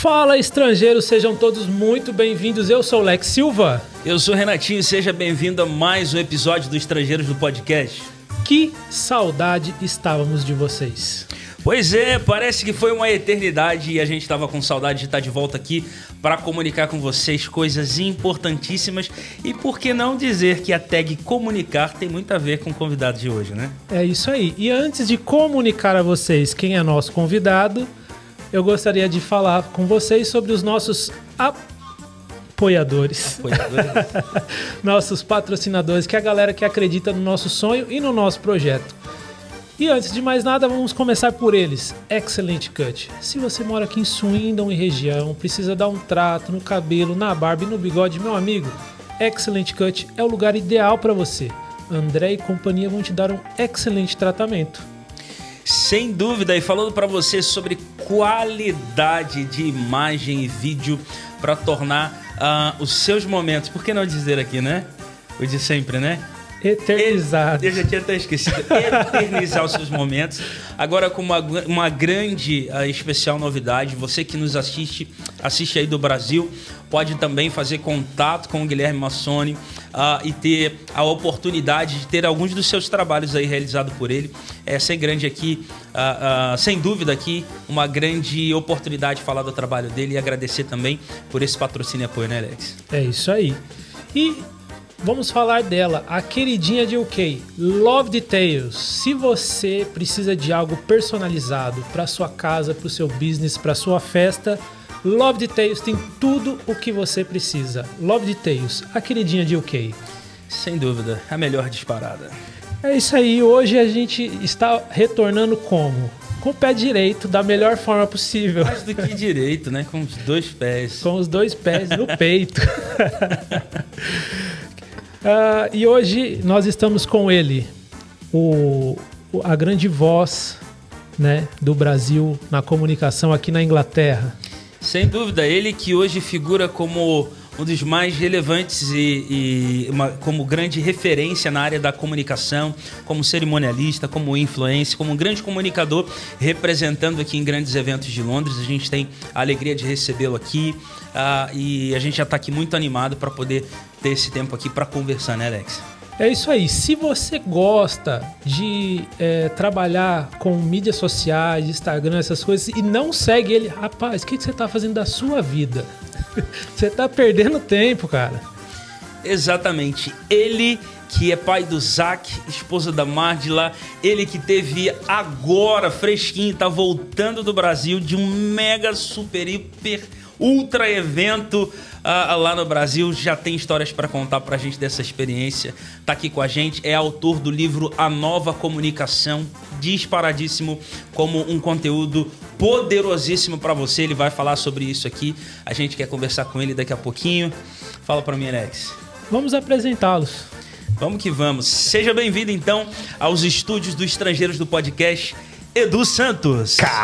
Fala, estrangeiros, sejam todos muito bem-vindos. Eu sou o Lex Silva. Eu sou o Renatinho e seja bem-vindo a mais um episódio do Estrangeiros do Podcast. Que saudade estávamos de vocês. Pois é, parece que foi uma eternidade e a gente estava com saudade de estar de volta aqui para comunicar com vocês coisas importantíssimas. E por que não dizer que a tag comunicar tem muito a ver com o convidado de hoje, né? É isso aí. E antes de comunicar a vocês quem é nosso convidado, eu gostaria de falar com vocês sobre os nossos apoiadores. Nossos patrocinadores, que é a galera que acredita no nosso sonho e no nosso projeto. E antes de mais nada, vamos começar por eles. Excellent Cut. Se você mora aqui em Swindon e região, precisa dar um trato no cabelo, na barba e no bigode, meu amigo, Excellent Cut é o lugar ideal para você. André e companhia vão te dar um excelente tratamento. Sem dúvida, e falando para você sobre qualidade de imagem e vídeo para tornar os seus momentos, por que não dizer aqui, né? O de sempre, né? Eternizado. Eu já tinha até esquecido. Eternizar os seus momentos. Agora com uma grande especial novidade, você que nos assiste aí do Brasil, pode também fazer contato com o Guilherme Massoni e ter a oportunidade de ter alguns dos seus trabalhos aí realizados por ele. Sem dúvida aqui, uma grande oportunidade de falar do trabalho dele e agradecer também por esse patrocínio e apoio, né, Alex? É isso aí. E vamos falar dela, a queridinha de UK, Love Details. Se você precisa de algo personalizado para sua casa, para o seu business, para sua festa, Love Details tem tudo o que você precisa. Love Details, a queridinha de UK. Sem dúvida, a melhor disparada. É isso aí, hoje a gente está retornando como? Com o pé direito, da melhor forma possível. Mais do que direito, né? Com os dois pés. Com os dois pés no peito. E hoje nós estamos com ele, a grande voz, né, do Brasil na comunicação aqui na Inglaterra. Sem dúvida, ele que hoje figura como um dos mais relevantes como grande referência na área da comunicação, como cerimonialista, como influencer, como um grande comunicador, representando aqui em grandes eventos de Londres. A gente tem a alegria de recebê-lo aqui e a gente já está aqui muito animado para poder ter esse tempo aqui para conversar, né, Alex? É isso aí. Se você gosta de trabalhar com mídias sociais, Instagram, essas coisas, e não segue ele, rapaz, o que você está fazendo da sua vida? Você está perdendo tempo, cara. Exatamente. Ele que é pai do Zac, esposa da Mardila, ele que teve agora, fresquinho, tá voltando do Brasil de um mega, super, hiper, ultra evento lá no Brasil. Já tem histórias para contar pra gente dessa experiência. Tá aqui com a gente, é autor do livro A Nova Comunicação, disparadíssimo como um conteúdo poderosíssimo para você. Ele vai falar sobre isso aqui. A gente quer conversar com ele daqui a pouquinho. Fala para mim, Alex. Vamos apresentá-los. Vamos que vamos. Seja bem-vindo, então, aos estúdios do Estrangeiros do Podcast, Edu Santos. Caramba!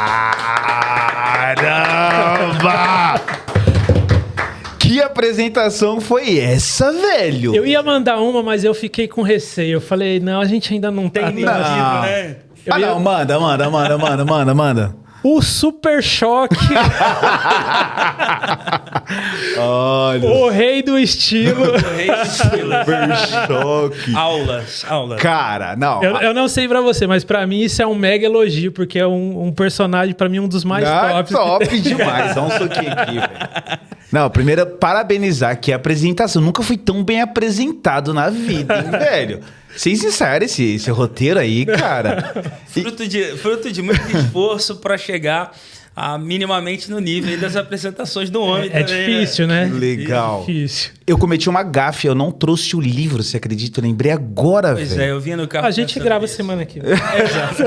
Que apresentação foi essa, velho? Eu ia mandar uma, mas eu fiquei com receio. Eu falei, não, a gente ainda não tem tá... nível, né? Não, manda. O Super Choque. Olha. O rei do estilo. Super Choque. Aulas. Cara, não. Eu não sei pra você, mas pra mim isso é um mega elogio, porque é um personagem, pra mim, um dos mais tops. Top demais. Dá um soquinho aqui, velho. Não, primeiro, parabenizar que a apresentação nunca foi tão bem apresentado na vida, hein, velho? Vocês ensaiaram esse roteiro aí, cara? Fruto de muito esforço para chegar minimamente no nível das apresentações do homem. É também, difícil, né? Legal. É difícil. Eu cometi uma gafe, eu não trouxe o livro, você acredita? Eu lembrei agora, velho. Pois é, eu vinha no carro. A gente grava semana aqui. Exato.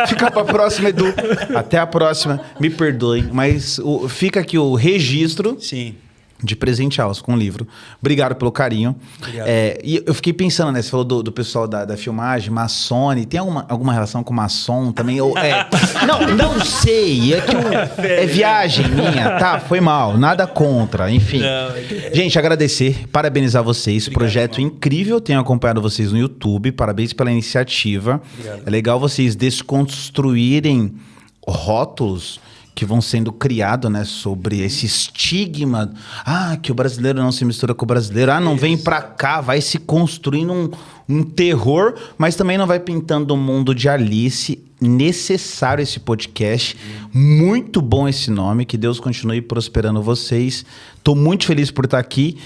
Fica pra próxima, Edu. Até a próxima. Me perdoem, mas fica aqui o registro. Sim. De presenteá-los com o livro. Obrigado pelo carinho. Obrigado. E eu fiquei pensando, né? Você falou do pessoal da filmagem, Massoni. Tem alguma relação com maçom também? Não sei. É que é viagem minha, tá? Foi mal. Nada contra. Enfim. Gente, agradecer, parabenizar vocês. Obrigado, projeto irmão. incrível. Tenho acompanhado vocês no YouTube. Parabéns pela iniciativa. Obrigado. É legal vocês desconstruírem rótulos que vão sendo criados, né, sobre esse estigma, que o brasileiro não se mistura com o brasileiro, não vem pra cá, vai se construindo um terror, mas também não vai pintando um mundo de Alice. Necessário esse podcast, muito bom esse nome, que Deus continue prosperando vocês. Tô muito feliz por estar aqui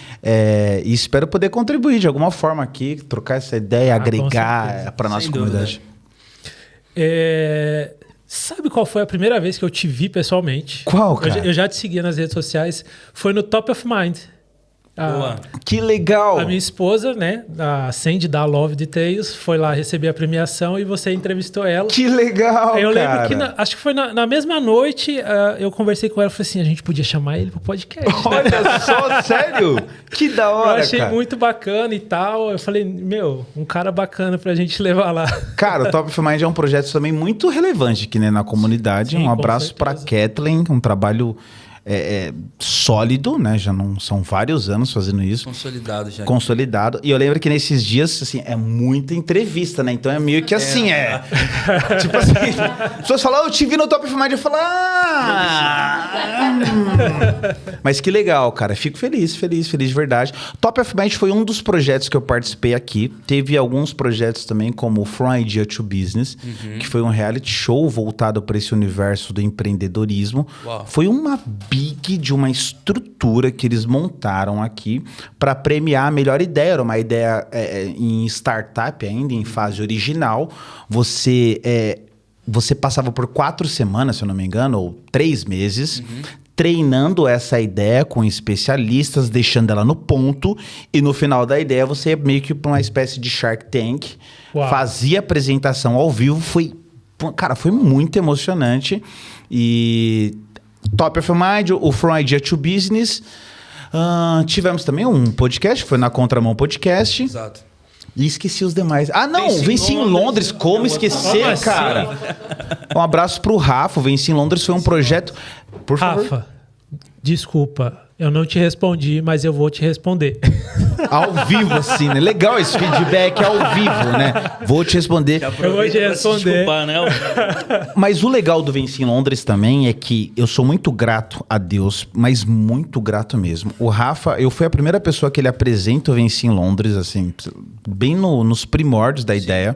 e espero poder contribuir de alguma forma aqui, trocar essa ideia, agregar para nossa comunidade. Sabe qual foi a primeira vez que eu te vi pessoalmente? Qual, cara? Eu já te seguia nas redes sociais. Foi no Top of Mind. Que legal! A minha esposa, né, a Sandy da Love Details, foi lá receber a premiação e você entrevistou ela. Que legal, eu cara! lembro que, acho que foi na mesma noite, eu conversei com ela e falei assim, a gente podia chamar ele pro podcast. Olha só, sério? Que da hora, eu achei cara. muito bacana e tal. Eu falei, um cara bacana pra gente levar lá. Cara, o Top of Mind é um projeto também muito relevante aqui, né, na comunidade. Sim, um abraço pra Kathleen, um trabalho... sólido, né? Já não são vários anos fazendo isso. Consolidado já. Consolidado. E eu lembro que nesses dias, assim, é muita entrevista, né? Então é meio que assim, tipo assim, as pessoas falam, eu te vi no Top of Mind, eu falo, Mas que legal, cara. Fico feliz de verdade. Top of Mind foi um dos projetos que eu participei aqui. Teve alguns projetos também, como From Idea to Business, que foi um reality show voltado para esse universo do empreendedorismo. Uau. Foi uma de uma estrutura que eles montaram aqui para premiar a melhor ideia. Era uma ideia em startup ainda, em fase original. Você passava por 4 semanas, se eu não me engano, ou 3 meses, treinando essa ideia com especialistas, deixando ela no ponto. E no final da ideia, você ia meio que para uma espécie de Shark Tank. Uau. Fazia apresentação ao vivo. Foi muito emocionante. E... Top of Mind, o From Idea to Business. Tivemos também um podcast, que foi na Contramão Podcast. Exato. E esqueci os demais. Venci em Londres. Como esquecer, Assim? cara? Um abraço pro Rafa. O Venci em Londres foi um projeto... Por favor. Rafa, desculpa. Eu não te respondi, mas eu vou te responder. Ao vivo, assim, né? Legal esse feedback ao vivo, né? Vou te responder. Eu vou te responder. Desculpar, né? Mas o legal do Venci em Londres também é que eu sou muito grato a Deus, mas muito grato mesmo. O Rafa, eu fui a primeira pessoa que ele apresenta o Venci em Londres, assim, bem nos primórdios da ideia.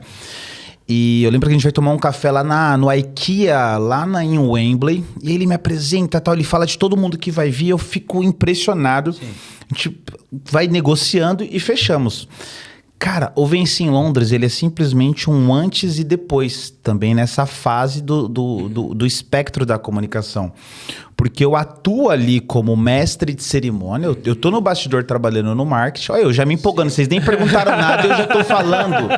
E eu lembro que a gente vai tomar um café lá no IKEA, em Wembley. E ele me apresenta, tal, ele fala de todo mundo que vai vir. Eu fico impressionado. Sim. A gente vai negociando e fechamos. Cara, o Venci em Londres, ele é simplesmente um antes e depois. Também nessa fase do espectro da comunicação. Porque eu atuo ali como mestre de cerimônia. Eu tô no bastidor trabalhando no marketing. Olha, eu já me empolgando. Vocês nem perguntaram nada, eu já tô falando.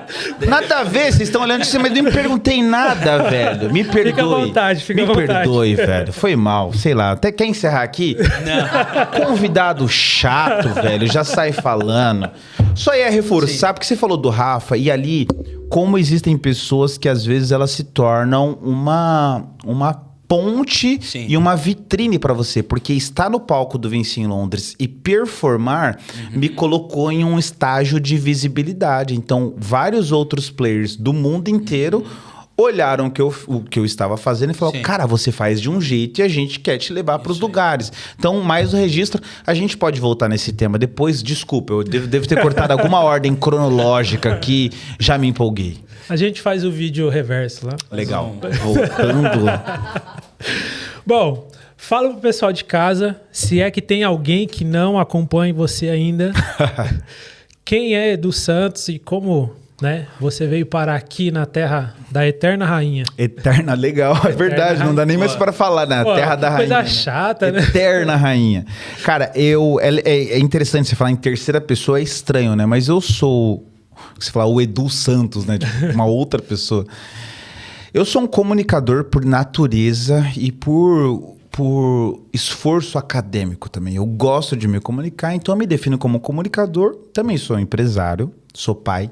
Nada a ver, vocês estão olhando assim, mas nem me perguntei nada, velho. Me perdoe. Fica à vontade, fica à vontade. Me perdoe, velho. Foi mal, sei lá. Até quer encerrar aqui? Não. Convidado chato, velho. Já sai falando. Só ia reforçar, porque você falou do Rafa, e ali, como existem pessoas que às vezes elas se tornam uma ponte e uma vitrine para você, porque estar no palco do Venci em Londres e performar me colocou em um estágio de visibilidade. Então, vários outros players do mundo inteiro olharam o que eu estava fazendo e falaram, cara, você faz de um jeito e a gente quer te levar para os lugares. Então, mais o registro, a gente pode voltar nesse tema depois. Desculpa, eu devo ter cortado alguma ordem cronológica que já me empolguei. A gente faz o vídeo reverso lá. Legal. Voltando. Bom, fala pro pessoal de casa, se é que tem alguém que não acompanha você ainda, quem é Edu Santos e como... né? Você veio parar aqui na terra da Eterna Rainha. Eterna, legal. É verdade, não dá nem mais para falar, né? Terra da Rainha. Coisa chata, né? Eterna Rainha. Cara, é interessante você falar em terceira pessoa, é estranho, né? Mas eu sou, você falar, o Edu Santos, né? Tipo, uma outra pessoa. Eu sou um comunicador por natureza e por esforço acadêmico também. Eu gosto de me comunicar, então eu me defino como comunicador. Também sou empresário, sou pai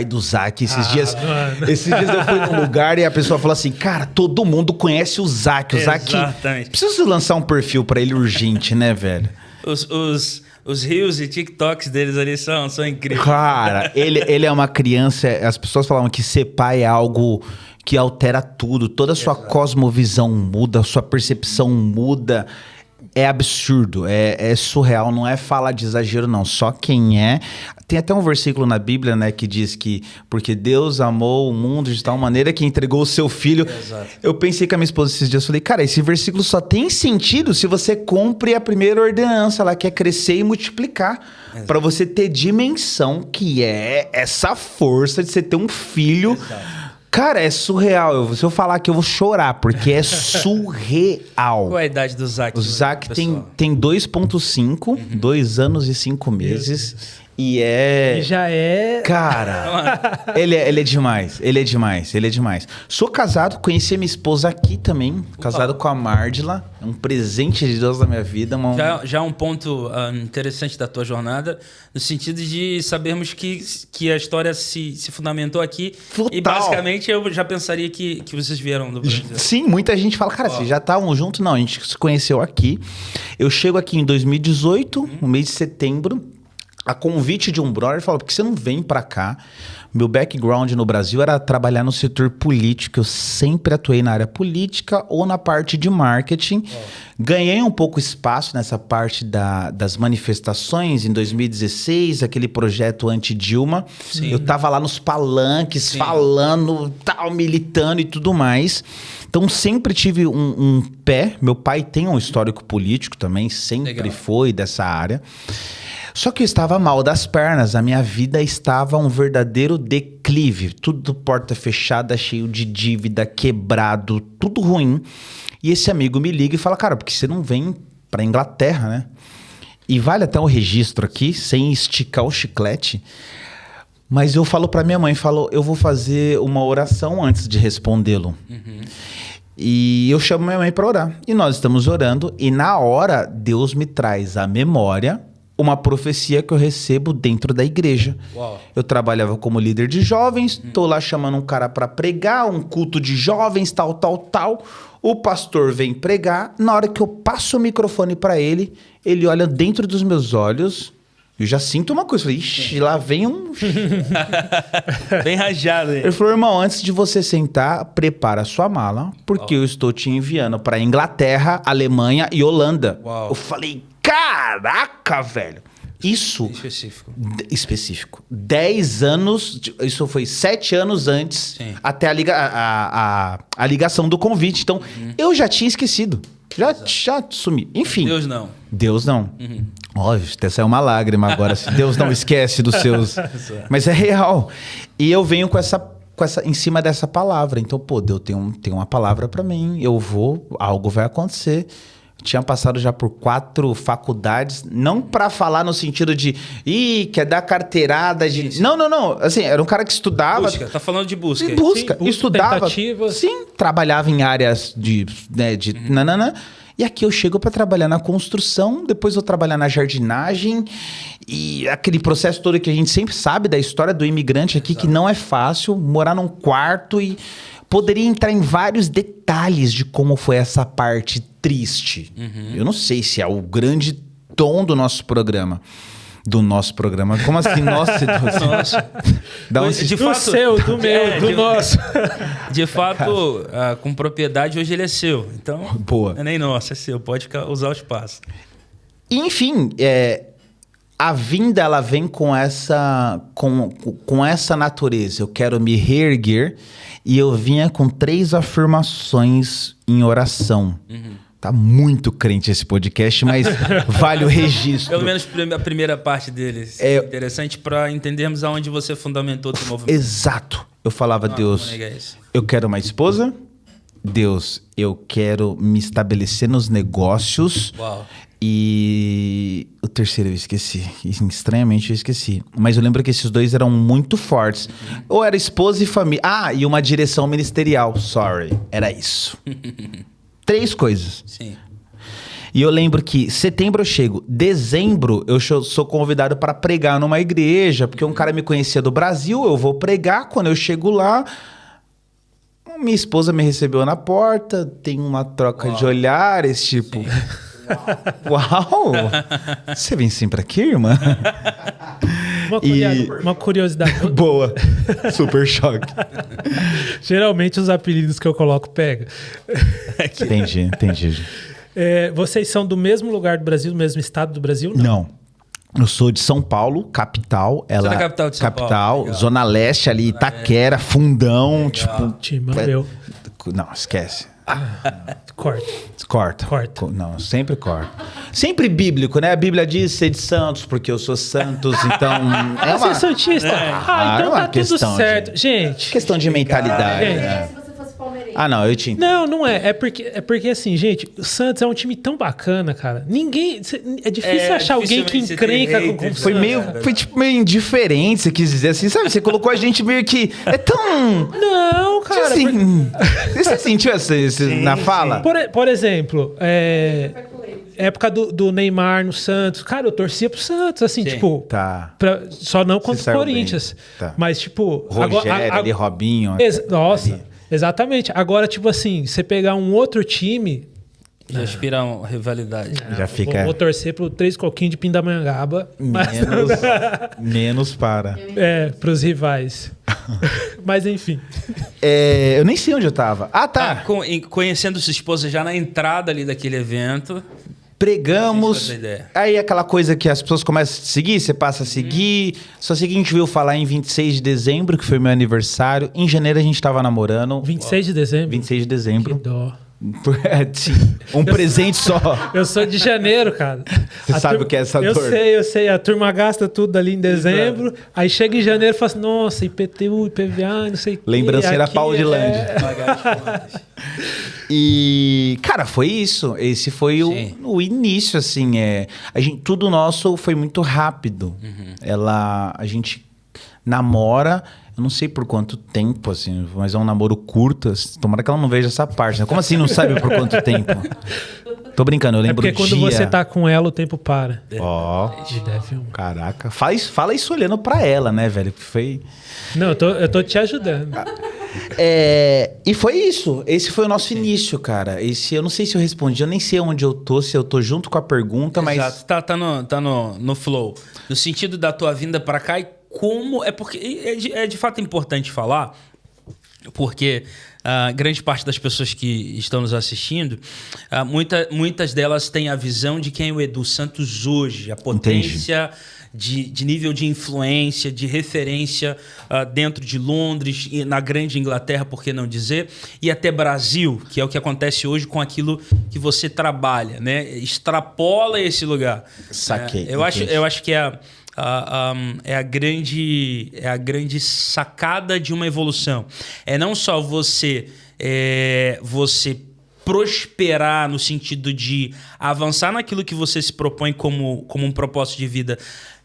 do Zac. Esses dias eu fui num lugar e a pessoa falou assim, cara, todo mundo conhece o Zac. O Zac, preciso lançar um perfil pra ele urgente, né, velho? Os reels e TikToks deles ali são incríveis. Cara, ele é uma criança... As pessoas falavam que ser pai é algo que altera tudo. Toda a sua cosmovisão muda, a sua percepção muda. É absurdo, é surreal, não é falar de exagero não, só quem é... Tem até um versículo na Bíblia, né, que diz que porque Deus amou o mundo de tal maneira que entregou o seu filho. Exato. Eu pensei com a minha esposa esses dias, falei, cara, esse versículo só tem sentido se você cumpre a primeira ordenança, lá que é crescer e multiplicar, para você ter dimensão que é essa força de você ter um filho. Exato. Cara, é surreal. Se eu falar que eu vou chorar, porque é surreal. Qual é a idade do Zac? O Zac tem 2,5, 2 anos e 5 meses. E já é... Cara, ele é demais. Ele é demais. Sou casado, conheci a minha esposa aqui também. Casado com a Mardila. É um presente de Deus na minha vida. Já um ponto interessante da tua jornada, no sentido de sabermos que a história se fundamentou aqui. Total. E basicamente eu já pensaria que vocês vieram do Brasil. Sim, muita gente fala, cara, vocês já estavam juntos? Não, a gente se conheceu aqui. Eu chego aqui em 2018, no mês de setembro. A convite de um brother, falou, por que você não vem pra cá? Meu background no Brasil era trabalhar no setor político. Eu sempre atuei na área política ou na parte de marketing. Ganhei um pouco espaço nessa parte das manifestações em 2016, aquele projeto anti-Dilma. Sim. Eu tava lá nos palanques, falando, tal, militando e tudo mais. Então sempre tive um pé. Meu pai tem um histórico político também, sempre foi dessa área. Só que eu estava mal das pernas, a minha vida estava um verdadeiro declive. Tudo porta fechada, cheio de dívida, quebrado, tudo ruim. E esse amigo me liga e fala, cara, por que você não vem pra Inglaterra, né? E vale até um registro aqui, sem esticar o chiclete. Mas eu falo pra minha mãe, eu vou fazer uma oração antes de respondê-lo. E eu chamo minha mãe pra orar. E nós estamos orando e na hora Deus me traz à memória uma profecia que eu recebo dentro da igreja. Uau. Eu trabalhava como líder de jovens, tô lá chamando um cara para pregar, um culto de jovens, tal. O pastor vem pregar, na hora que eu passo o microfone para ele, ele olha dentro dos meus olhos, eu já sinto uma coisa, falei, ixi, lá vem um... Bem rajado aí. Ele falou, irmão, antes de você sentar, prepara a sua mala, porque eu estou te enviando para Inglaterra, Alemanha e Holanda. Uau. Eu falei, caraca, velho. Isso... Específico. 10 anos... Isso foi 7 anos antes. Sim. Até a ligação do convite. Então, eu já tinha esquecido. Já sumi. Enfim. Deus não. Óbvio, até saiu uma lágrima agora. Se Deus não esquece dos seus... Mas é real. E eu venho com essa em cima dessa palavra. Então, pô, Deus tem uma palavra pra mim. Algo vai acontecer. Tinha passado já por 4 faculdades, não pra falar no sentido de quer dar carteirada de... Sim. Não. Assim, era um cara que estudava... Tá falando de busca. Busca, estudava. Tentativas. Sim, trabalhava em áreas de nanana. E aqui eu chego pra trabalhar na construção, depois vou trabalhar na jardinagem e aquele processo todo que a gente sempre sabe da história do imigrante aqui, que não é fácil, morar num quarto e... Poderia entrar em vários detalhes de como foi essa parte triste. Eu não sei se é o grande tom do nosso programa. Como assim? Nossa. De fato, do seu, do meu, do nosso. De fato, com propriedade, hoje ele é seu. Então, boa. Não é nem nosso, é seu. Pode usar o espaço. Enfim, a vinda, ela vem com essa natureza. Eu quero me reerguer. E eu vinha com 3 afirmações em oração. Tá muito crente esse podcast, mas vale o registro. Pelo menos a primeira parte dele. É interessante para entendermos aonde você fundamentou o movimento. Exato. Eu falava, Deus, eu quero uma esposa. Deus, eu quero me estabelecer nos negócios. Uau. E o terceiro eu esqueci. Estranhamente eu esqueci. Mas eu lembro que esses 2 eram muito fortes. Ou era esposa e família. E uma direção ministerial. Sorry. Era isso. 3 coisas. Sim. E eu lembro que setembro eu chego. Dezembro eu sou convidado para pregar numa igreja. Porque um cara me conhecia do Brasil. Eu vou pregar. Quando eu chego lá... Minha esposa me recebeu na porta. Tem uma troca de olhares. Tipo... Uau! Você vem sempre aqui, irmã? Uma curiosidade. Boa. Super choque. Geralmente os apelidos que eu coloco pega. Entendi. Vocês são do mesmo lugar do Brasil, do mesmo estado do Brasil? Não. Eu sou de São Paulo, capital. Você é da capital de São Paulo? Capital, Zona Leste ali, Itaquera, Fundão, tipo... Timão meu. Não, esquece. Corta. Não, sempre corta. Sempre bíblico, né? A Bíblia diz ser de santos, porque eu sou santos, então... Você é santista? Então tá tudo certo. Gente... Questão de mentalidade. Gente. Se você fosse palmeirense. Ah, não, eu te entendo. Não é. É porque assim, gente, o Santos é um time tão bacana, cara. É difícil achar alguém que encrenca com o Santos. Foi tipo meio indiferente, você quis dizer assim, sabe? Você colocou a gente meio que... É tão... Não, cara. Assim, você sentiu na fala? Por exemplo, época do Neymar no Santos. Cara, eu torcia pro Santos, assim, tipo... Tá. Só não contra o Corinthians. Tá. Mas, tipo... Rogério ali, Robinho. Nossa, ali. Exatamente. Agora, tipo assim, você pegar um outro time... Já aspira uma rivalidade. Já fica... Vou torcer pro 3 Coquinhos de Pindamonhangaba. Menos para. Pros rivais. Mas enfim. Eu nem sei onde eu tava. Ah, tá. Conhecendo sua esposa já na entrada ali daquele evento. Pregamos. Aí aquela coisa que as pessoas começam a seguir, você passa a seguir. Só sei que a gente viu falar em 26 de dezembro, que foi meu aniversário. Em janeiro a gente tava namorando. 26 de dezembro? 26 de dezembro. Que dó. Sim. Presente só. Eu sou de janeiro, cara. Você sabe o que é essa dor? Eu sei. A turma gasta tudo ali em dezembro. Aí chega em janeiro e fala assim, nossa, IPTU, IPVA, não sei o que. Lembranceira pau de land. E, cara, foi isso. Esse foi o início, assim. Tudo nosso foi muito rápido. A gente namora... Eu não sei por quanto tempo, assim, mas é um namoro curto. Tomara que ela não veja essa parte, né? Como assim não sabe por quanto tempo? Tô brincando, eu lembro porque quando você tá com ela, o tempo para. Caraca. Fala isso olhando pra ela, né, velho? Não, eu tô te ajudando. E foi isso. Esse foi o nosso início, cara. Eu não sei se eu respondi, eu nem sei onde eu tô, se eu tô junto com a pergunta, mas... Exato, tá no flow. No sentido da tua vinda pra cá e como... Porque é de fato importante falar, porque grande parte das pessoas que estão nos assistindo, muitas delas têm a visão de quem é o Edu Santos hoje, a potência de nível de influência, de referência dentro de Londres e na grande Inglaterra, por que não dizer, e até Brasil, que é o que acontece hoje com aquilo que você trabalha, né? Extrapola esse lugar. Saquei. Eu acho que é a grande sacada de uma evolução. É não só você prosperar no sentido de avançar naquilo que você se propõe como um propósito de vida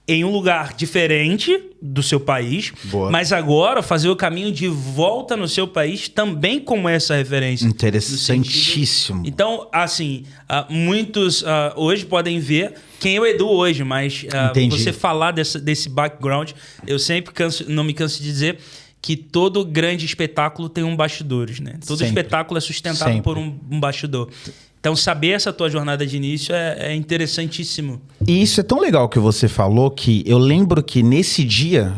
em um lugar diferente do seu país, mas agora fazer o caminho de volta no seu país também como essa referência. Interessantíssimo. Então, assim, muitos hoje podem ver quem é o Edu hoje, mas você falar desse background, eu sempre não me canso de dizer que todo grande espetáculo tem um bastidores, né? Todo espetáculo é sustentado por um bastidor. Então, saber essa tua jornada de início é interessantíssimo. E isso é tão legal que você falou, que eu lembro que nesse dia...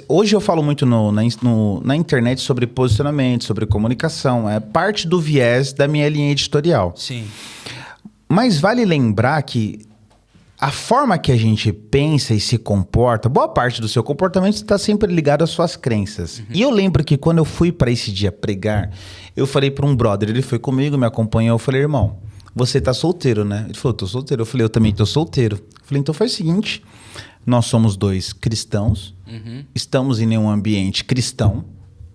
Hoje eu falo muito na internet sobre posicionamento, sobre comunicação. É parte do viés da minha linha editorial. Sim. Mas vale lembrar que a forma que a gente pensa e se comporta, boa parte do seu comportamento está sempre ligado às suas crenças. E eu lembro que quando eu fui para esse dia pregar, eu falei para um brother, ele foi comigo, me acompanhou, eu falei, irmão, você tá solteiro, né? Ele falou, tô solteiro. Eu falei, eu também tô solteiro. Eu falei, então faz o seguinte, nós somos dois cristãos, estamos em um ambiente cristão,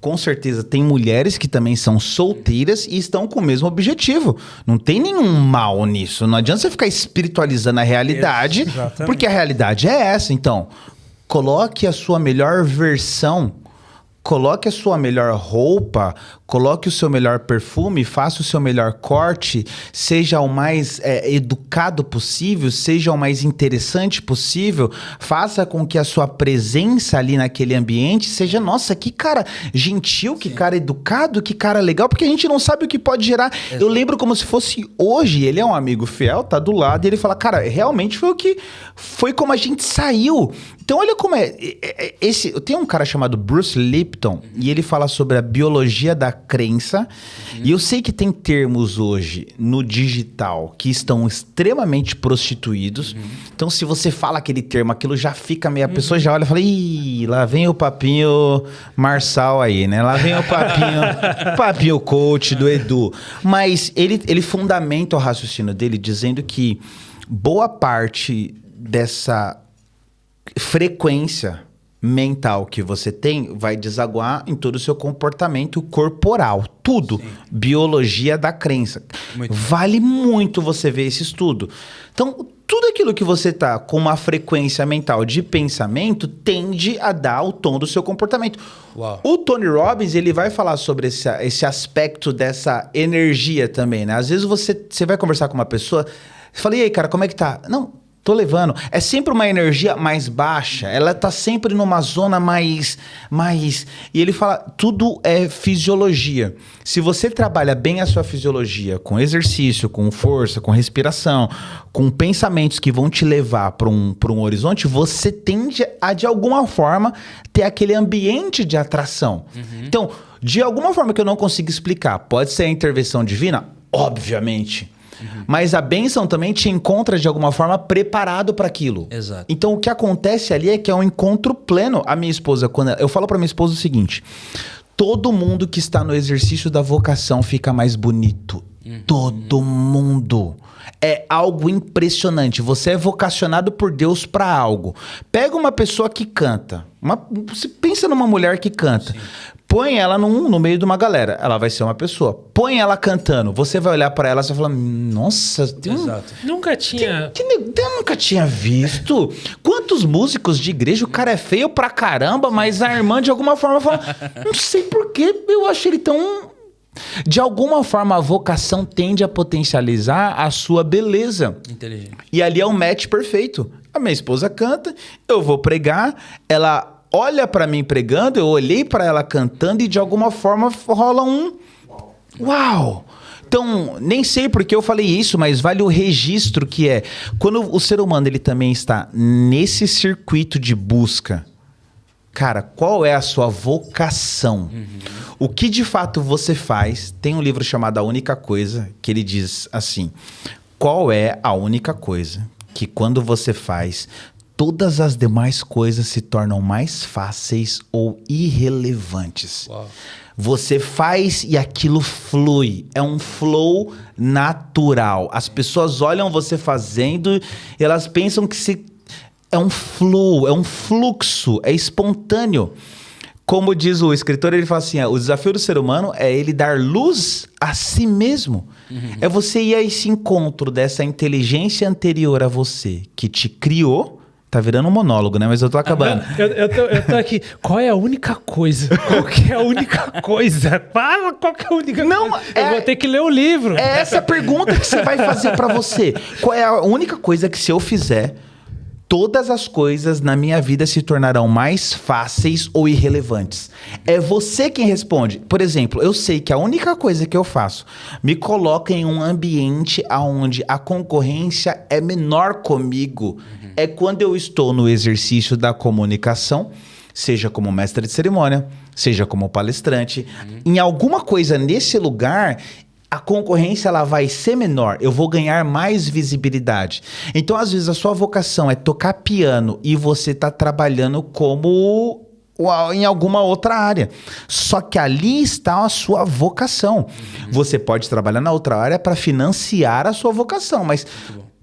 com certeza tem mulheres que também são solteiras e estão com o mesmo objetivo. Não tem nenhum mal nisso. Não adianta você ficar espiritualizando a realidade, porque a realidade é essa. Então, coloque a sua melhor versão coloque a sua melhor roupa, coloque o seu melhor perfume, faça o seu melhor corte, seja o mais educado possível, seja o mais interessante possível, faça com que a sua presença ali naquele ambiente seja, nossa, que cara gentil, que cara educado, que cara legal, porque a gente não sabe o que pode gerar. Exato. Eu lembro como se fosse hoje, ele é um amigo fiel, tá do lado, e ele fala, cara, realmente foi como a gente saiu. Então olha como tem um cara chamado Bruce Lipton, e ele fala sobre a biologia da crença, e eu sei que tem termos hoje no digital que estão extremamente prostituídos, então se você fala aquele termo, aquilo já fica meio, a pessoa já olha e fala, ih, lá vem o papinho Marçal aí, né? Lá vem o papinho coach do Edu. Mas ele fundamenta o raciocínio dele dizendo que boa parte dessa frequência mental que você tem vai desaguar em todo o seu comportamento corporal. Tudo. Sim. Biologia da crença. Vale muito você ver esse estudo. Então, tudo aquilo que você tá com uma frequência mental de pensamento tende a dar o tom do seu comportamento. Uau. O Tony Robbins, ele vai falar sobre esse aspecto dessa energia também, né? Às vezes você vai conversar com uma pessoa, você fala, e aí, cara, como é que tá? Não, tô levando. É sempre uma energia mais baixa. Ela tá sempre numa zona mais... E ele fala, tudo é fisiologia. Se você trabalha bem a sua fisiologia, com exercício, com força, com respiração, com pensamentos que vão te levar para um horizonte, você tende a, de alguma forma, ter aquele ambiente de atração. Então, de alguma forma que eu não consigo explicar, pode ser a intervenção divina? Obviamente. Mas a bênção também te encontra de alguma forma preparado para aquilo. Exato. Então o que acontece ali é que é um encontro pleno. A minha esposa, quando eu falo para minha esposa o seguinte: todo mundo que está no exercício da vocação fica mais bonito. Todo mundo. É algo impressionante. Você é vocacionado por Deus para algo. Pega uma pessoa que canta. Você pensa numa mulher que canta. Sim. Põe ela no meio de uma galera. Ela vai ser uma pessoa. Põe ela cantando. Você vai olhar pra ela e vai falar, nossa... Exato. Nunca tinha... Eu nunca tinha visto. Quantos músicos de igreja, o cara é feio pra caramba, mas a irmã de alguma forma fala, não sei porquê, eu acho ele tão... De alguma forma, a vocação tende a potencializar a sua beleza. Inteligente. E ali é um match perfeito. A minha esposa canta, eu vou pregar, ela... olha pra mim pregando, eu olhei pra ela cantando e de alguma forma rola um... Uau! Então, nem sei porque eu falei isso, mas vale o registro que é... Quando o ser humano ele também está nesse circuito de busca, cara, qual é a sua vocação? O que de fato você faz? Tem um livro chamado A Única Coisa, que ele diz assim, qual é a única coisa que quando você faz... todas as demais coisas se tornam mais fáceis ou irrelevantes. Uau. Você faz e aquilo flui. É um flow natural. As pessoas olham você fazendo e elas pensam que é um flow, é um fluxo, é espontâneo. Como diz o escritor, ele fala assim, o desafio do ser humano é ele dar luz a si mesmo. É você ir a esse encontro dessa inteligência anterior a você, que te criou. Tá virando um monólogo, né? Mas eu tô acabando. Eu tô aqui. Qual é a única coisa? Qual que é a única coisa? Fala qual que é a única coisa. Eu vou ter que ler o livro. É essa pergunta que você vai fazer pra você. Qual é a única coisa que se eu fizer, todas as coisas na minha vida se tornarão mais fáceis ou irrelevantes? É você quem responde. Por exemplo, eu sei que a única coisa que eu faço me coloca em um ambiente onde a concorrência é menor comigo. É quando eu estou no exercício da comunicação, seja como mestre de cerimônia, seja como palestrante. Em alguma coisa nesse lugar, a concorrência ela vai ser menor. Eu vou ganhar mais visibilidade. Então, às vezes, a sua vocação é tocar piano e você está trabalhando como... em alguma outra área. Só que ali está a sua vocação. Você pode trabalhar na outra área para financiar a sua vocação, mas...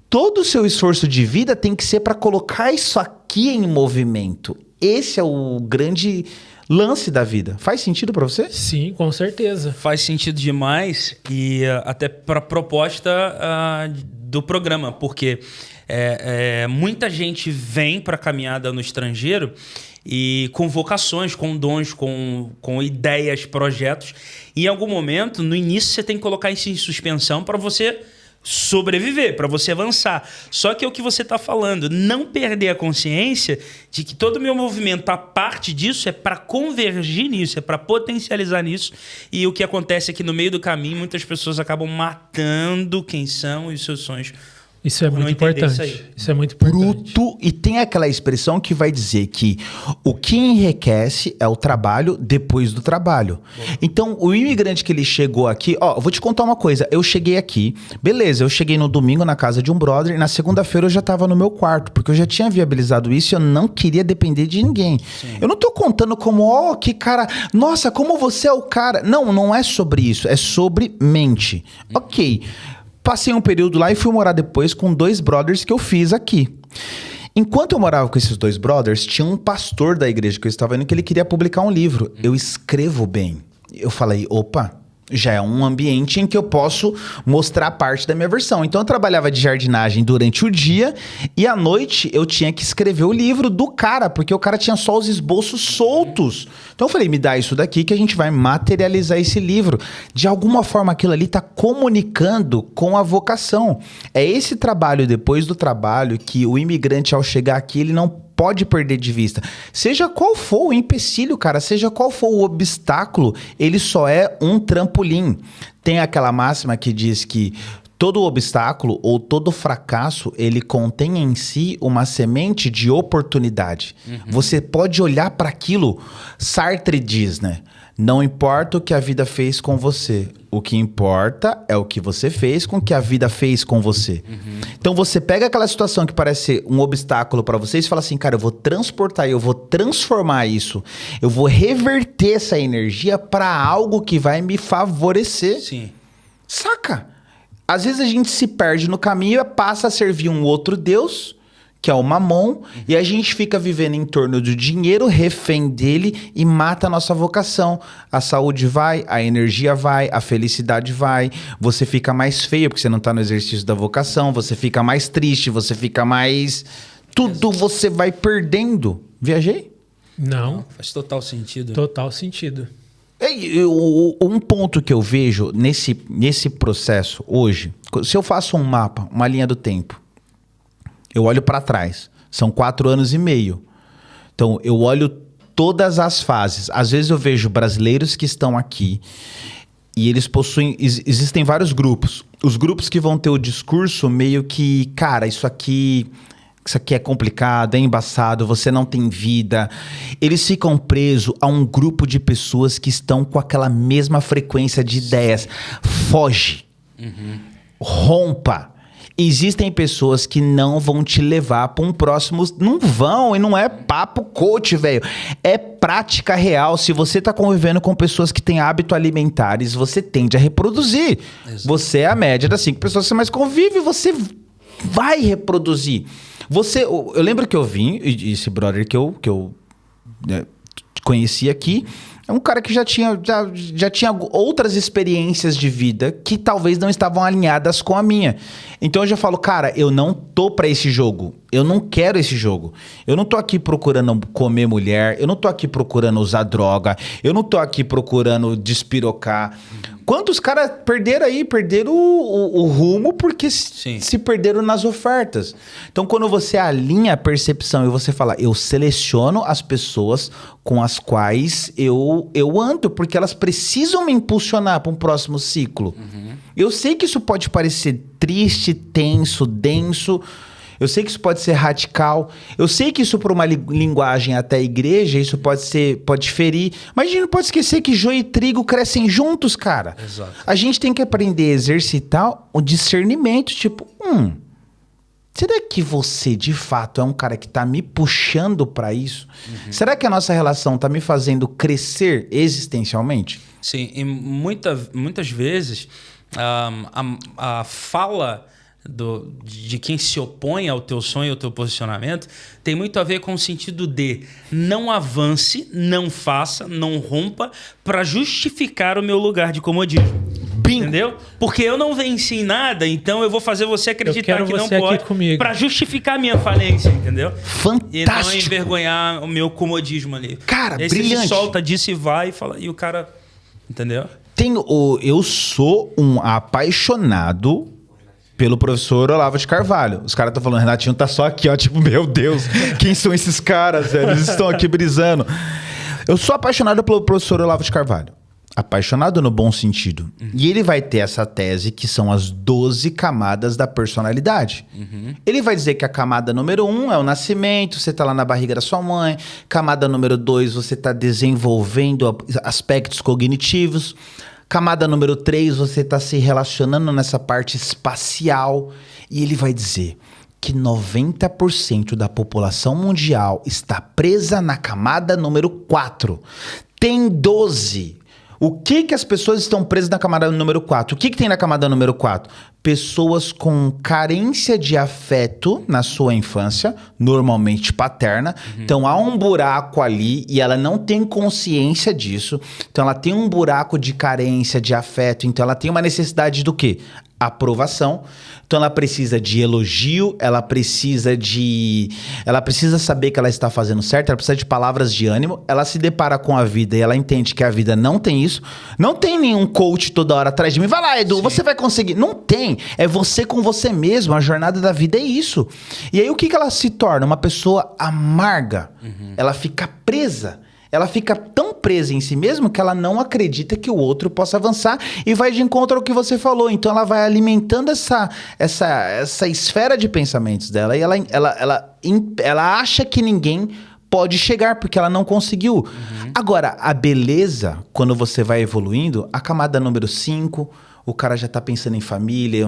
todo o seu esforço de vida tem que ser para colocar isso aqui em movimento. Esse é o grande lance da vida. Faz sentido para você? Sim, com certeza. Faz sentido demais e até para a proposta do programa, porque Muita gente vem para a caminhada no estrangeiro e com vocações, com dons, com ideias, projetos. E em algum momento, no início, você tem que colocar isso em suspensão para você sobreviver, para você avançar. Só que é o que você está falando, não perder a consciência de que todo o meu movimento, a parte disso, é para convergir nisso, é para potencializar nisso. E o que acontece é que no meio do caminho, muitas pessoas acabam matando quem são e os seus sonhos. Isso é muito importante. Isso é muito importante. Bruto. E tem aquela expressão que vai dizer que o que enriquece é o trabalho depois do trabalho. Então, o imigrante que ele chegou aqui... Ó, eu vou te contar uma coisa. Eu cheguei aqui, beleza, eu cheguei no domingo na casa de um brother e na segunda-feira eu já tava no meu quarto, porque eu já tinha viabilizado isso e eu não queria depender de ninguém. Sim. Eu não tô contando como, que cara... Nossa, como você é o cara... Não é sobre isso. É sobre mente. Ok. Passei um período lá e fui morar depois com 2 brothers que eu fiz aqui. Enquanto eu morava com esses 2 brothers, tinha um pastor da igreja que eu estava indo que ele queria publicar um livro. Eu escrevo bem. Eu falei, opa, já é um ambiente em que eu posso mostrar parte da minha versão. Então eu trabalhava de jardinagem durante o dia e à noite eu tinha que escrever o livro do cara, porque o cara tinha só os esboços soltos. Então eu falei, me dá isso daqui que a gente vai materializar esse livro. De alguma forma aquilo ali está comunicando com a vocação. É esse trabalho depois do trabalho que o imigrante ao chegar aqui, ele não pode perder de vista. Seja qual for o empecilho, cara, seja qual for o obstáculo, ele só é um trampolim. Tem aquela máxima que diz que todo obstáculo ou todo fracasso, ele contém em si uma semente de oportunidade. Você pode olhar para aquilo, Sartre diz, né? Não importa o que a vida fez com você. O que importa é o que você fez com o que a vida fez com você. Então você pega aquela situação que parece ser um obstáculo para vocês e fala assim, cara, eu vou transportar, eu vou transformar isso. Eu vou reverter essa energia para algo que vai me favorecer. Sim. Saca? Às vezes a gente se perde no caminho e passa a servir um outro Deus, que é o Mamon, e a gente fica vivendo em torno do dinheiro, refém dele, e mata a nossa vocação. A saúde vai, a energia vai, a felicidade vai, você fica mais feio porque você não tá no exercício da vocação, você fica mais triste, você fica mais... Tudo você vai perdendo. Viajei? Não. Faz total sentido. Total sentido. Um ponto que eu vejo nesse processo hoje, se eu faço um mapa, uma linha do tempo, eu olho para trás. São 4 anos e meio. Então, eu olho todas as fases. Às vezes eu vejo brasileiros que estão aqui e eles possuem... Existem vários grupos. Os grupos que vão ter o discurso meio que... Cara, isso aqui é complicado, é embaçado, você não tem vida. Eles ficam presos a um grupo de pessoas que estão com aquela mesma frequência de ideias. Foge. Rompa. Existem pessoas que não vão te levar para um próximo... Não vão, e não é papo coach, velho. É prática real. Se você tá convivendo com pessoas que têm hábitos alimentares, você tende a reproduzir. Exato. Você é a média das 5 pessoas que você mais convive, você vai reproduzir. Eu lembro que eu vim, esse brother que eu conheci aqui... É um cara que já tinha outras experiências de vida que talvez não estavam alinhadas com a minha. Então eu já falo, cara, eu não tô pra esse jogo. Eu não quero esse jogo. Eu não tô aqui procurando comer mulher. Eu não tô aqui procurando usar droga. Eu não tô aqui procurando despirocar. Quantos caras perderam o rumo porque se perderam nas ofertas. Então, quando você alinha a percepção e você fala, eu seleciono as pessoas com as quais eu ando, porque elas precisam me impulsionar para um próximo ciclo. Eu sei que isso pode parecer triste, tenso, denso. Eu sei que isso pode ser radical. Eu sei que isso, para uma linguagem até igreja, isso pode ferir. Mas a gente não pode esquecer que joio e trigo crescem juntos, cara. Exato. A gente tem que aprender a exercitar o discernimento. Tipo, será que você, de fato, é um cara que tá me puxando para isso? Será que a nossa relação tá me fazendo crescer existencialmente? Sim, e muitas vezes a fala... de quem se opõe ao teu sonho, ao teu posicionamento, tem muito a ver com o sentido de não avance, não faça, não rompa para justificar o meu lugar de comodismo. Bingo. Entendeu? Porque eu não venci em nada, então eu vou fazer você acreditar que não você pode. aqui comigo. Pra justificar a minha falência, entendeu? Fantástico. E não envergonhar o meu comodismo ali. Cara, e aí brilhante. Você se solta disso e vai e fala. E o cara. Entendeu? Eu sou um apaixonado pelo professor Olavo de Carvalho. Os caras estão falando, Renatinho tá só aqui, ó. Tipo, meu Deus, quem são esses caras, velho? Eles estão aqui brisando. Eu sou apaixonado pelo professor Olavo de Carvalho. Apaixonado no bom sentido. E ele vai ter essa tese que são as 12 camadas da personalidade. Ele vai dizer que a camada número 1 é o nascimento, você tá lá na barriga da sua mãe. Camada número 2, você tá desenvolvendo aspectos cognitivos. Camada número 3, você tá se relacionando nessa parte espacial. E ele vai dizer que 90% da população mundial está presa na camada número 4. Tem 12. O que as pessoas estão presas na camada número 4? O que tem na camada número 4? Pessoas com carência de afeto na sua infância, normalmente paterna. Então há um buraco ali e ela não tem consciência disso. Então ela tem um buraco de carência de afeto. Então ela tem uma necessidade do quê? Aprovação. Então ela precisa de elogio, ela precisa saber que ela está fazendo certo, ela precisa de palavras de ânimo, ela se depara com a vida e ela entende que a vida não tem isso. Não tem nenhum coach toda hora atrás de mim. Vai lá, Edu, você vai conseguir. Não tem. É você com você mesmo. A jornada da vida é isso. E aí o que ela se torna? Uma pessoa amarga. Ela fica presa. Ela fica tão presa em si mesma que ela não acredita que o outro possa avançar e vai de encontro ao que você falou. Então ela vai alimentando essa esfera de pensamentos dela e ela acha que ninguém pode chegar porque ela não conseguiu. Agora, a beleza, quando você vai evoluindo, a camada número 5... o cara já tá pensando em família,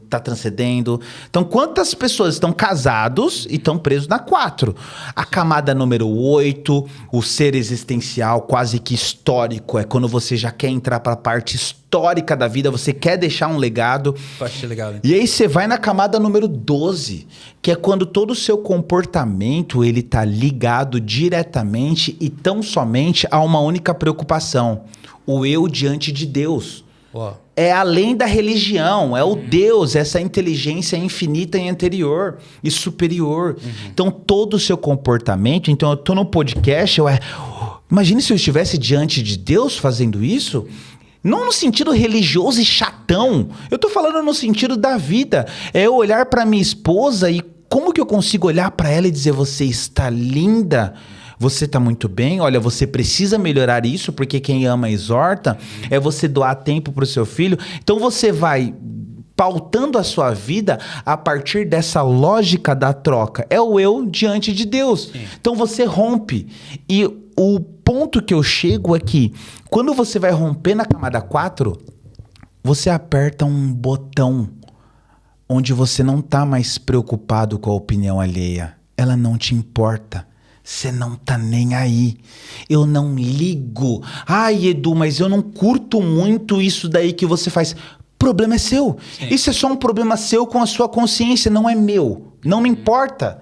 tá transcendendo. Então, quantas pessoas estão casados e estão presos na 4? A camada número 8, o ser existencial, quase que histórico, é quando você já quer entrar para a parte histórica da vida, você quer deixar um legado. Achei legal, hein? E aí você vai na camada número 12, que é quando todo o seu comportamento ele tá ligado diretamente e tão somente a uma única preocupação: o eu diante de Deus. Uau. É além da religião, é o Deus, essa inteligência infinita e anterior e superior. Então, todo o seu comportamento... Então, eu tô no podcast, imagine se eu estivesse diante de Deus fazendo isso. Não no sentido religioso e chatão. Eu tô falando no sentido da vida. É eu olhar pra minha esposa e como que eu consigo olhar pra ela e dizer: você está linda, você tá muito bem, olha, você precisa melhorar isso, porque quem ama exorta, é você doar tempo pro seu filho. Então você vai pautando a sua vida a partir dessa lógica da troca. É o eu diante de Deus. Sim. Então você rompe. E o ponto que eu chego é que quando você vai romper na camada 4, você aperta um botão onde você não tá mais preocupado com a opinião alheia. Ela não te importa. Você não tá nem aí. Eu não ligo. Ai, Edu, mas eu não curto muito isso daí que você faz. Problema é seu. Sim. Isso é só um problema seu com a sua consciência, não é meu. Não me importa.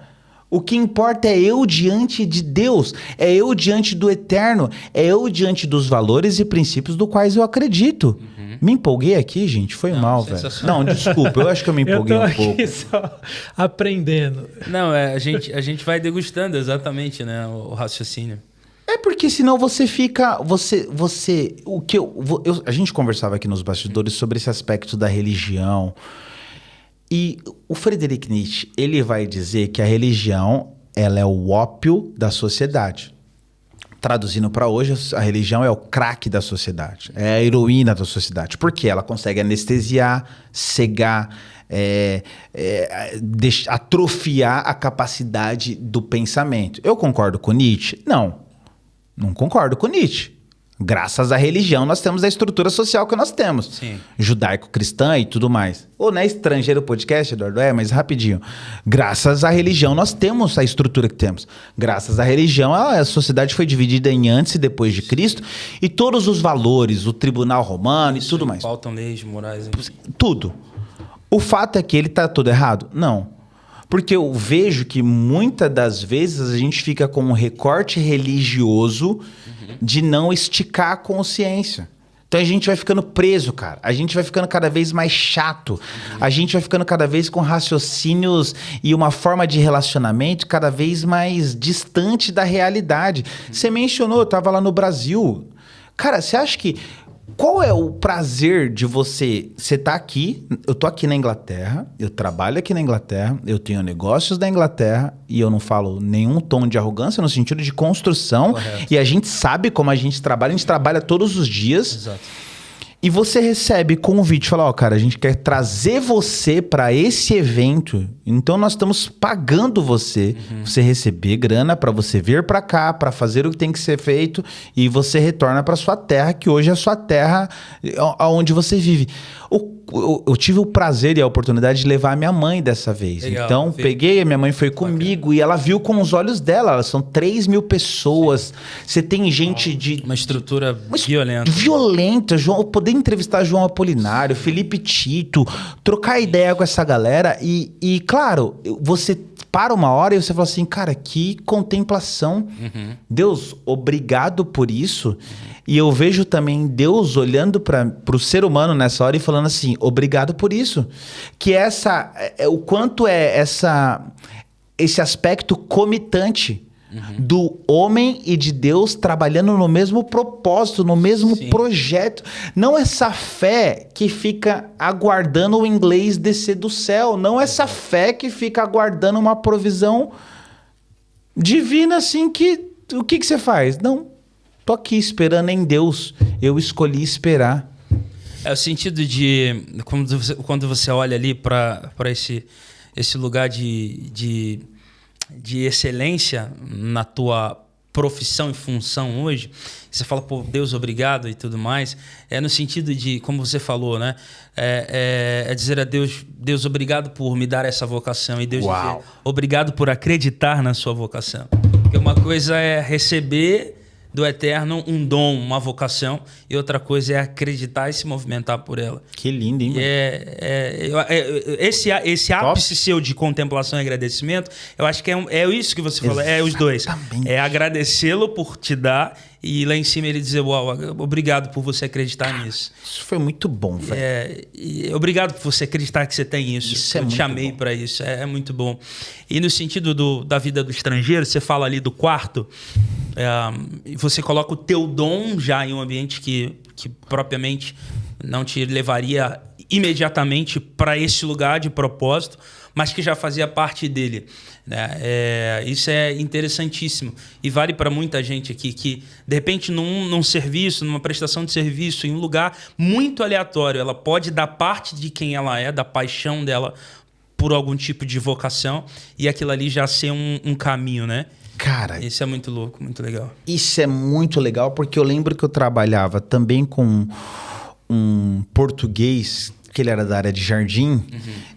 O que importa é eu diante de Deus. É eu diante do eterno. É eu diante dos valores e princípios dos quais eu acredito. Me empolguei aqui, gente? Foi mal, velho. Não, desculpa. Eu acho que eu me empolguei um pouco. Eu tô aqui só aprendendo. Não, a gente vai degustando exatamente, né, o raciocínio. É porque senão você fica... A gente conversava aqui nos bastidores sobre esse aspecto da religião. E o Friedrich Nietzsche, ele vai dizer que a religião, ela é o ópio da sociedade. Traduzindo para hoje, a religião é o crack da sociedade, é a heroína da sociedade. Porque ela consegue anestesiar, cegar, atrofiar a capacidade do pensamento. Eu concordo com Nietzsche? Não concordo com Nietzsche. Graças à religião, nós temos a estrutura social que nós temos. Sim. Judaico-cristã e tudo mais. Ou não é estrangeiro o podcast, Eduardo? Mas rapidinho. Graças à religião, nós temos a estrutura que temos. Graças à religião, a sociedade foi dividida em antes e depois de Cristo. E todos os valores, o tribunal romano e tudo mais. Faltam leis morais. Tudo. O fato é que ele está todo errado? Não. Porque eu vejo que muitas das vezes a gente fica com um recorte religioso de não esticar a consciência. Então a gente vai ficando preso, cara. A gente vai ficando cada vez mais chato. A gente vai ficando cada vez com raciocínios e uma forma de relacionamento cada vez mais distante da realidade. Você mencionou, eu tava lá no Brasil. Cara, você acha que... Qual é o prazer de você... Você tá aqui, eu tô aqui na Inglaterra, eu trabalho aqui na Inglaterra, eu tenho negócios da Inglaterra e eu não falo nenhum tom de arrogância no sentido de construção. Correto. E a gente sabe como a gente trabalha todos os dias. Exato. E você recebe convite, fala, ó, cara, a gente quer trazer você para esse evento, então nós estamos pagando você, você receber grana para você vir para cá, para fazer o que tem que ser feito e você retorna para sua terra, que hoje é a sua terra, onde você vive. Eu tive o prazer e a oportunidade de levar a minha mãe dessa vez. Legal, Então, peguei, a minha mãe foi comigo e ela viu com os olhos dela. Elas são 3 mil pessoas. Você tem gente de... Uma estrutura violenta. Violenta. João, poder entrevistar João Apolinário, Felipe Tito, trocar ideia com essa galera. E claro, você para uma hora e você fala assim, cara, que contemplação. Deus, obrigado por isso. E eu vejo também Deus olhando para o ser humano nessa hora e falando assim, obrigado por isso. Que o quanto é esse aspecto comitante do homem e de Deus trabalhando no mesmo propósito, no mesmo projeto. Não essa fé que fica aguardando o inglês descer do céu. Não essa fé que fica aguardando uma provisão divina assim que... O que você faz? Não. Tô aqui esperando em Deus. Eu escolhi esperar. É o sentido de... Quando você olha ali para esse lugar de excelência na tua profissão e função hoje, você fala, pô, Deus, obrigado e tudo mais, é no sentido de, como você falou, né? É dizer a Deus, Deus, obrigado por me dar essa vocação, e Deus dizer, obrigado por acreditar na sua vocação. Porque uma coisa é receber do Eterno um dom, uma vocação, e outra coisa é acreditar e se movimentar por ela. Que lindo, hein? Esse ápice seu de contemplação e agradecimento, eu acho que é isso que você falou, é os dois. É agradecê-lo por te dar e lá em cima ele dizer, uau, obrigado por você acreditar nisso. Isso foi muito bom, velho. Obrigado por você acreditar que você tem isso. Isso eu te chamei para isso, é muito bom. E no sentido da vida do estrangeiro, você fala ali do quarto, você coloca o teu dom já em um ambiente que propriamente não te levaria imediatamente para esse lugar de propósito, mas que já fazia parte dele, né? Isso é interessantíssimo e vale para muita gente aqui que, de repente, num serviço, numa prestação de serviço, em um lugar muito aleatório, ela pode dar parte de quem ela é, da paixão dela por algum tipo de vocação e aquilo ali já ser um caminho, né? Cara, isso é muito louco, muito legal. Isso é muito legal porque eu lembro que eu trabalhava também com um português, que ele era da área de jardim,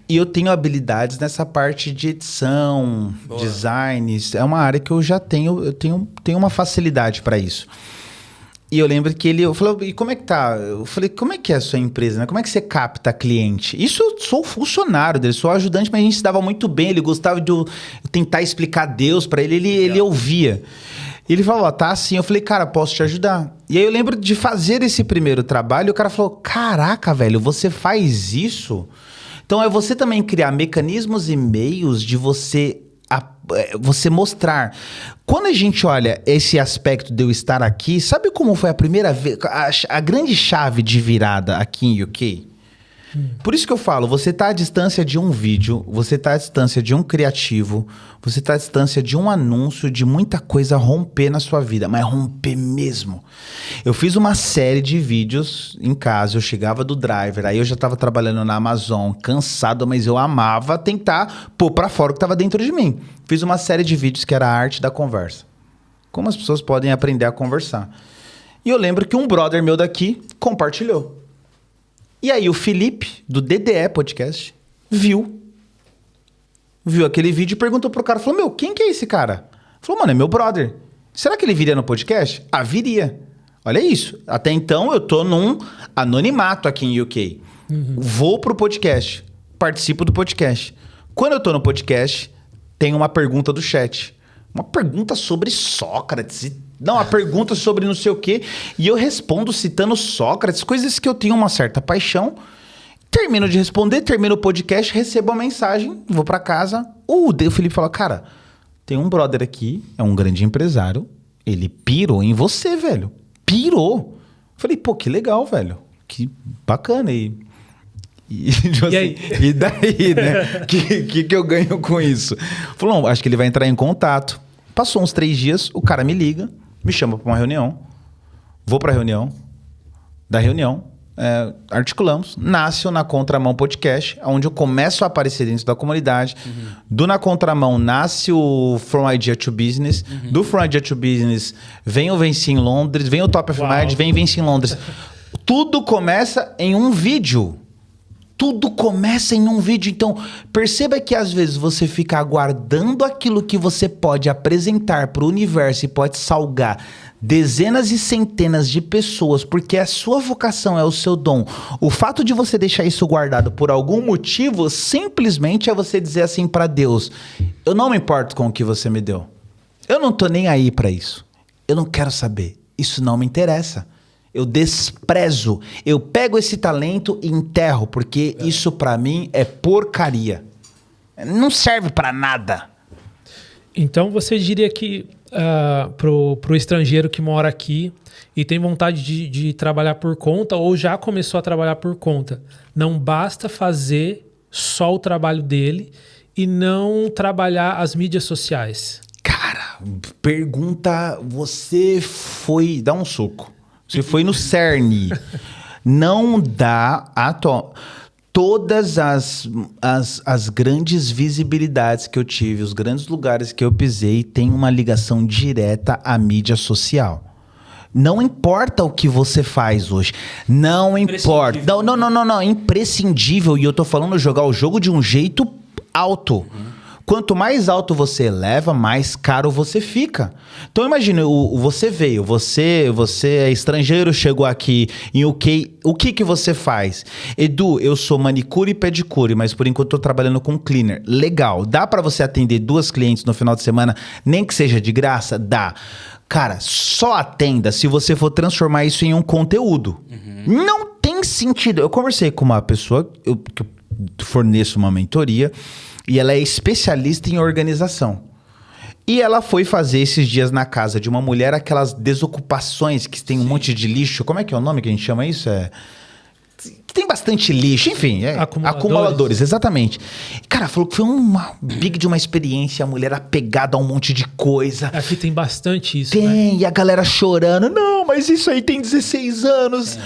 e eu tenho habilidades nessa parte de edição, designs. É uma área que eu já tenho uma facilidade para isso. E eu lembro que eu falei, e como é que tá? Eu falei, como é que é a sua empresa, né? Como é que você capta cliente? Isso eu sou funcionário dele, sou ajudante, mas a gente se dava muito bem, ele gostava de eu tentar explicar Deus para ele, ele ouvia. E ele falou, tá assim. Eu falei, cara, posso te ajudar. E aí eu lembro de fazer esse primeiro trabalho e o cara falou, caraca, velho, você faz isso? Então é você também criar mecanismos e meios de você mostrar. Quando a gente olha esse aspecto de eu estar aqui, sabe como foi a primeira vez, a grande chave de virada aqui em UK? Por isso que eu falo, você está à distância de um vídeo, você está à distância de um criativo, você está à distância de um anúncio, de muita coisa romper na sua vida, mas romper mesmo. Eu fiz uma série de vídeos em casa, eu chegava do driver, aí eu já estava trabalhando na Amazon, cansado, mas eu amava tentar pôr para fora o que estava dentro de mim. Fiz uma série de vídeos que era a arte da conversa. Como as pessoas podem aprender a conversar. E eu lembro que um brother meu daqui compartilhou. E aí o Felipe, do DDE Podcast, viu aquele vídeo e perguntou pro cara, falou, meu, quem que é esse cara? Falou, mano, é meu brother. Será que ele viria no podcast? Ah, viria. Olha isso. Até então eu tô num anonimato aqui em UK. Vou pro podcast, participo do podcast. Quando eu tô no podcast, tem uma pergunta do chat. uma pergunta sobre Sócrates. Não, uma pergunta sobre não sei o quê. E eu respondo citando Sócrates, coisas que eu tenho uma certa paixão. Termino de responder, termino o podcast, recebo a mensagem, vou pra casa. O Felipe fala, cara, tem um brother aqui, é um grande empresário, ele pirou em você, velho. Pirou. Falei, pô, que legal, velho. Que bacana. E aí? E daí, né? que eu ganho com isso? Falou, acho que ele vai entrar em contato. Passou uns 3 dias, o cara me liga, me chama pra uma reunião. Vou pra reunião. Da reunião, articulamos. Nasce o Na Contramão Podcast, onde eu começo a aparecer dentro da comunidade. Do Na Contramão nasce o From Idea to Business. Do From Idea to Business vem o Venci em Londres, vem o Top of Mind, vem Venci em Londres. Tudo começa em um vídeo. Tudo começa em um vídeo. Então, perceba que às vezes você fica aguardando aquilo que você pode apresentar para o universo e pode salgar dezenas e centenas de pessoas, porque a sua vocação é o seu dom. O fato de você deixar isso guardado por algum motivo, simplesmente é você dizer assim para Deus, eu não me importo com o que você me deu. Eu não tô nem aí para isso. Eu não quero saber. Isso não me interessa. Eu desprezo. Eu pego esse talento e enterro, porque isso pra mim é porcaria. Não serve pra nada. Então você diria que pro estrangeiro que mora aqui e tem vontade de trabalhar por conta ou já começou a trabalhar por conta, não basta fazer só o trabalho dele e não trabalhar as mídias sociais? Cara, pergunta... Você foi... Dá um soco. Você foi no cerne. Não dá... Todas as grandes visibilidades que eu tive, os grandes lugares que eu pisei, têm uma ligação direta à mídia social. Não importa o que você faz hoje. Não importa. Não. Imprescindível. E eu tô falando jogar o jogo de um jeito alto. Quanto mais alto você eleva, mais caro você fica. Então imagina, você veio, você é estrangeiro, chegou aqui em UK, o que você faz? Edu, eu sou manicure e pedicure, mas por enquanto eu tô trabalhando com cleaner. Legal, dá pra você atender 2 clientes no final de semana, nem que seja de graça? Dá. Cara, só atenda se você for transformar isso em um conteúdo. Não tem sentido. Eu conversei com uma pessoa, que eu forneço uma mentoria, e ela é especialista em organização. E ela foi fazer esses dias na casa de uma mulher aquelas desocupações que tem um monte de lixo. Como é que é o nome que a gente chama isso? Que tem bastante lixo, enfim. Acumuladores, exatamente. E, cara, falou que foi uma big de uma experiência, a mulher apegada a um monte de coisa. Aqui tem bastante isso, Tem, né? e a galera chorando. Não, mas isso aí tem 16 anos.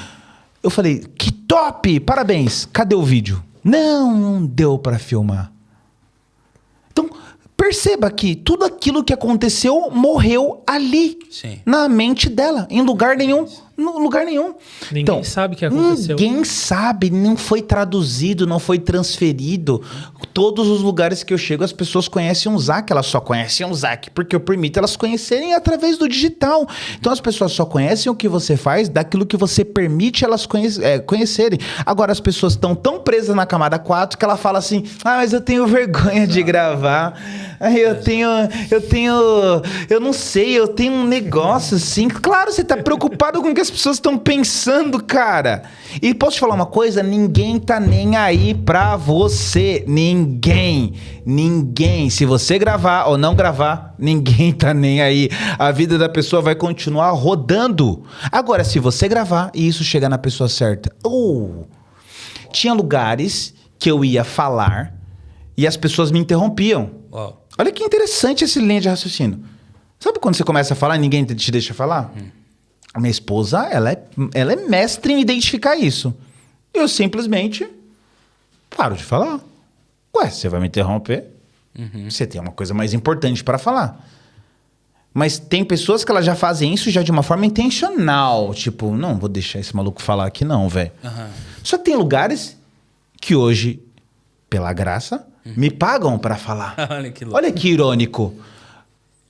Eu falei, que top, parabéns. Cadê o vídeo? Não deu pra filmar. Então, perceba que tudo aquilo que aconteceu morreu ali, na mente dela, em lugar nenhum. Ninguém sabe o que aconteceu. Ninguém sabe, não foi traduzido, não foi transferido. Todos os lugares que eu chego, as pessoas conhecem um Zac, elas só conhecem um Zac, porque eu permito elas conhecerem através do digital. Então as pessoas só conhecem o que você faz daquilo que você permite elas conhecerem. Agora as pessoas estão tão presas na camada 4 que ela fala assim, mas eu tenho vergonha de gravar. Eu não sei, eu tenho um negócio assim. Claro, você tá preocupado com o que as pessoas estão pensando, cara. E posso te falar uma coisa? Ninguém tá nem aí pra você. Ninguém. Se você gravar ou não gravar, ninguém tá nem aí. A vida da pessoa vai continuar rodando. Agora, se você gravar e isso chegar na pessoa certa. Tinha lugares que eu ia falar e as pessoas me interrompiam. Uau. Olha que interessante esse linha de raciocínio. Sabe quando você começa a falar e ninguém te deixa falar? A minha esposa, ela é mestre em identificar isso. Eu simplesmente paro de falar. Ué, você vai me interromper? Você tem uma coisa mais importante para falar. Mas tem pessoas que elas já fazem isso já de uma forma intencional. Tipo, não vou deixar esse maluco falar aqui não, velho. Só que tem lugares que hoje, pela graça, me pagam para falar. Olha que irônico.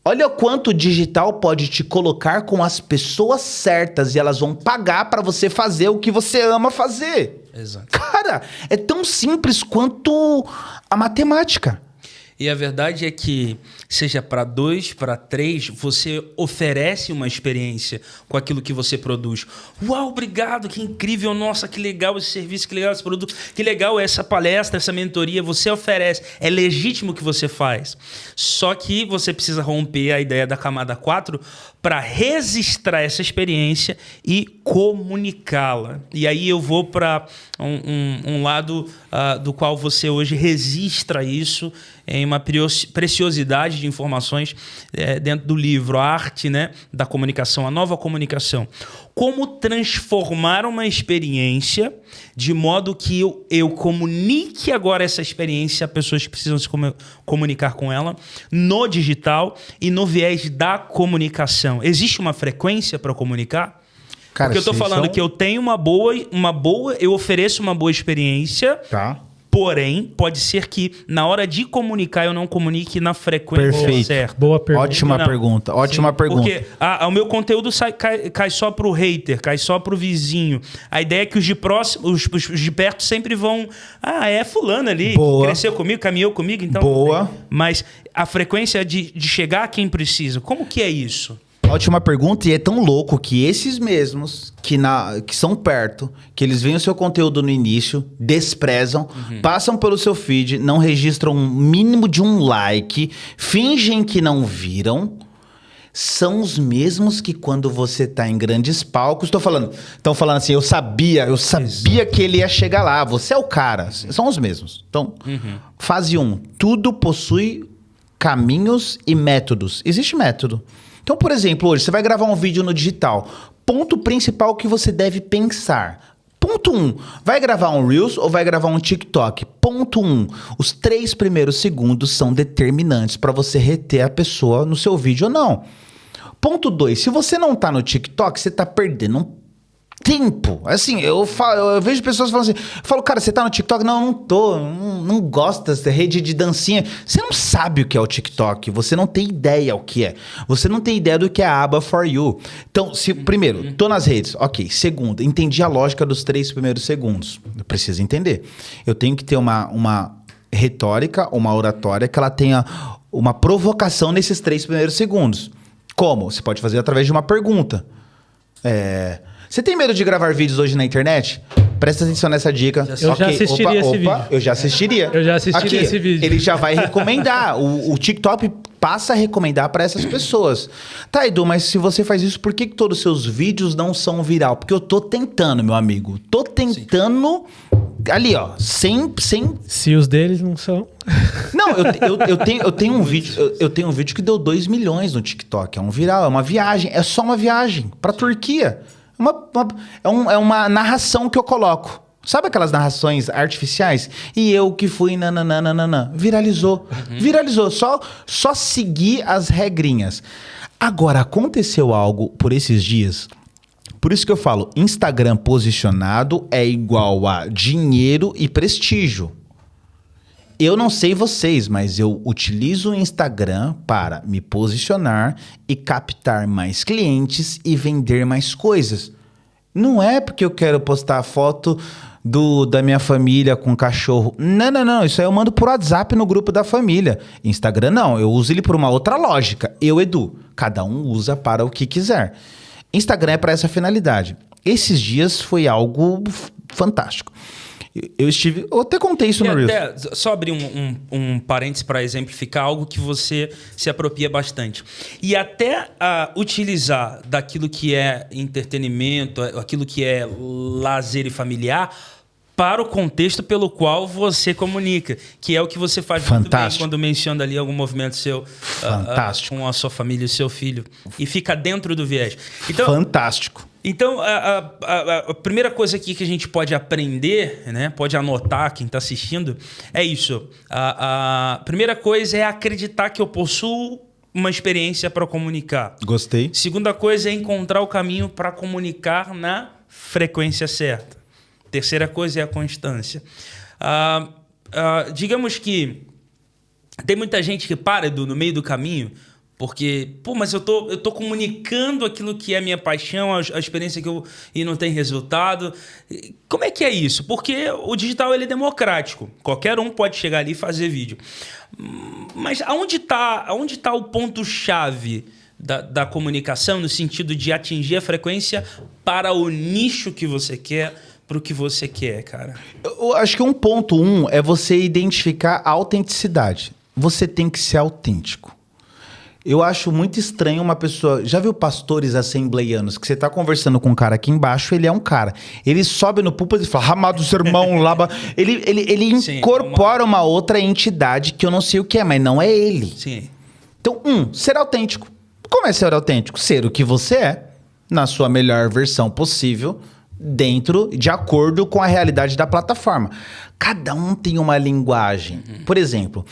Olha o quanto o digital pode te colocar com as pessoas certas e elas vão pagar para você fazer o que você ama fazer. Exato. Cara, é tão simples quanto a matemática. E a verdade é que, seja para 2, para 3, você oferece uma experiência com aquilo que você produz. Uau, obrigado, que incrível, nossa, que legal esse serviço, que legal esse produto, que legal essa palestra, essa mentoria, você oferece. É legítimo o que você faz. Só que você precisa romper a ideia da camada 4 para registrar essa experiência e comunicá-la. E aí eu vou para um lado do qual você hoje registra isso em uma preciosidade de informações dentro do livro, a arte, né, da comunicação, a nova comunicação. Como transformar uma experiência de modo que eu comunique agora essa experiência a pessoas que precisam se comunicar com ela no digital e no viés da comunicação. Existe uma frequência para comunicar? Cara, porque eu estou falando que eu tenho eu ofereço uma boa experiência. Tá. Porém, pode ser que na hora de comunicar eu não comunique na frequência certa. Boa pergunta. Ótima pergunta. Porque o meu conteúdo cai só pro hater, cai só pro vizinho. A ideia é que os de próximo, os de perto sempre vão... é fulano ali, que cresceu comigo, caminhou comigo, então... Boa. Mas a frequência de chegar a quem precisa, como que é isso? Ótima pergunta, e é tão louco que esses mesmos que são perto, que eles veem o seu conteúdo no início, desprezam, passam pelo seu feed, não registram um mínimo de um like, fingem que não viram, são os mesmos que quando você tá em grandes palcos, estão falando assim, eu sabia que ele ia chegar lá, você é o cara, são os mesmos. Então, fase 1, tudo possui caminhos e métodos. Existe método. Então, por exemplo, hoje você vai gravar um vídeo no digital. Ponto principal que você deve pensar. Ponto 1, vai gravar um Reels ou vai gravar um TikTok? Ponto 1, os 3 primeiros segundos são determinantes para você reter a pessoa no seu vídeo ou não. Ponto 2, se você não tá no TikTok, você tá perdendo um tempo. Assim, eu vejo pessoas falando assim, cara, você tá no TikTok? Não tô, não gosto dessa rede de dancinha. Você não sabe o que é o TikTok, você não tem ideia o que é. Você não tem ideia do que é a aba For You. Então, primeiro, tô nas redes, ok. Segundo, entendi a lógica dos 3 primeiros segundos. Eu preciso entender. Eu tenho que ter uma retórica, uma oratória que ela tenha uma provocação nesses 3 primeiros segundos. Como? Você pode fazer através de uma pergunta. Você tem medo de gravar vídeos hoje na internet? Presta atenção nessa dica. Eu já assistiria esse vídeo. Eu já assistiria. Eu já assistiria esse vídeo. Ele já vai recomendar. O TikTok passa a recomendar para essas pessoas. Tá, Edu, mas se você faz isso, por que todos os seus vídeos não são viral? Porque eu tô tentando, meu amigo. Tô tentando... Ali, ó, sem... Se os deles não são... Não, eu tenho um vídeo... Eu tenho um vídeo que deu 2 milhões no TikTok. É um viral, é uma viagem. É só uma viagem pra Turquia. É uma narração que eu coloco. Sabe aquelas narrações artificiais? E eu que fui nananana. Viralizou. Viralizou. Só seguir as regrinhas. Agora, aconteceu algo por esses dias. Por isso que eu falo, Instagram posicionado é igual a dinheiro e prestígio. Eu não sei vocês, mas eu utilizo o Instagram para me posicionar e captar mais clientes e vender mais coisas. Não é porque eu quero postar foto da minha família com cachorro. Não. Isso aí eu mando por WhatsApp no grupo da família. Instagram não, eu uso ele por uma outra lógica. Eu, Edu, cada um usa para o que quiser. Instagram é para essa finalidade. Esses dias foi algo fantástico. Eu até contei isso no Reels. Só abrir um parênteses para exemplificar algo que você se apropria bastante. E até utilizar daquilo que é entretenimento, aquilo que é lazer e familiar, para o contexto pelo qual você comunica, que é o que você faz muito bem quando menciona ali algum movimento seu com a sua família e o seu filho. E fica dentro do viés. Então, fantástico. Então, a primeira coisa aqui que a gente pode aprender, né, pode anotar quem está assistindo, é isso. A primeira coisa é acreditar que eu possuo uma experiência para comunicar. Gostei. Segunda coisa é encontrar o caminho para comunicar na frequência certa. Terceira coisa é a constância. Digamos que tem muita gente que para no meio do caminho Porque, mas eu tô comunicando aquilo que é a minha paixão, a experiência e não tem resultado. Como é que é isso? Porque o digital ele é democrático. Qualquer um pode chegar ali e fazer vídeo. Mas aonde tá o ponto-chave da comunicação no sentido de atingir a frequência para o nicho que você quer, para o que você quer, cara? Eu acho que um ponto é você identificar a autenticidade. Você tem que ser autêntico. Eu acho muito estranho uma pessoa... Já viu pastores assembleianos? Que você tá conversando com um cara aqui embaixo, ele é um cara. Ele sobe no púlpito e fala, amado sermão, laba... Ele incorpora uma outra entidade que eu não sei o que é, mas não é ele. Sim. Então, ser autêntico. Como é ser autêntico? Ser o que você é, na sua melhor versão possível, de acordo com a realidade da plataforma. Cada um tem uma linguagem. Por exemplo,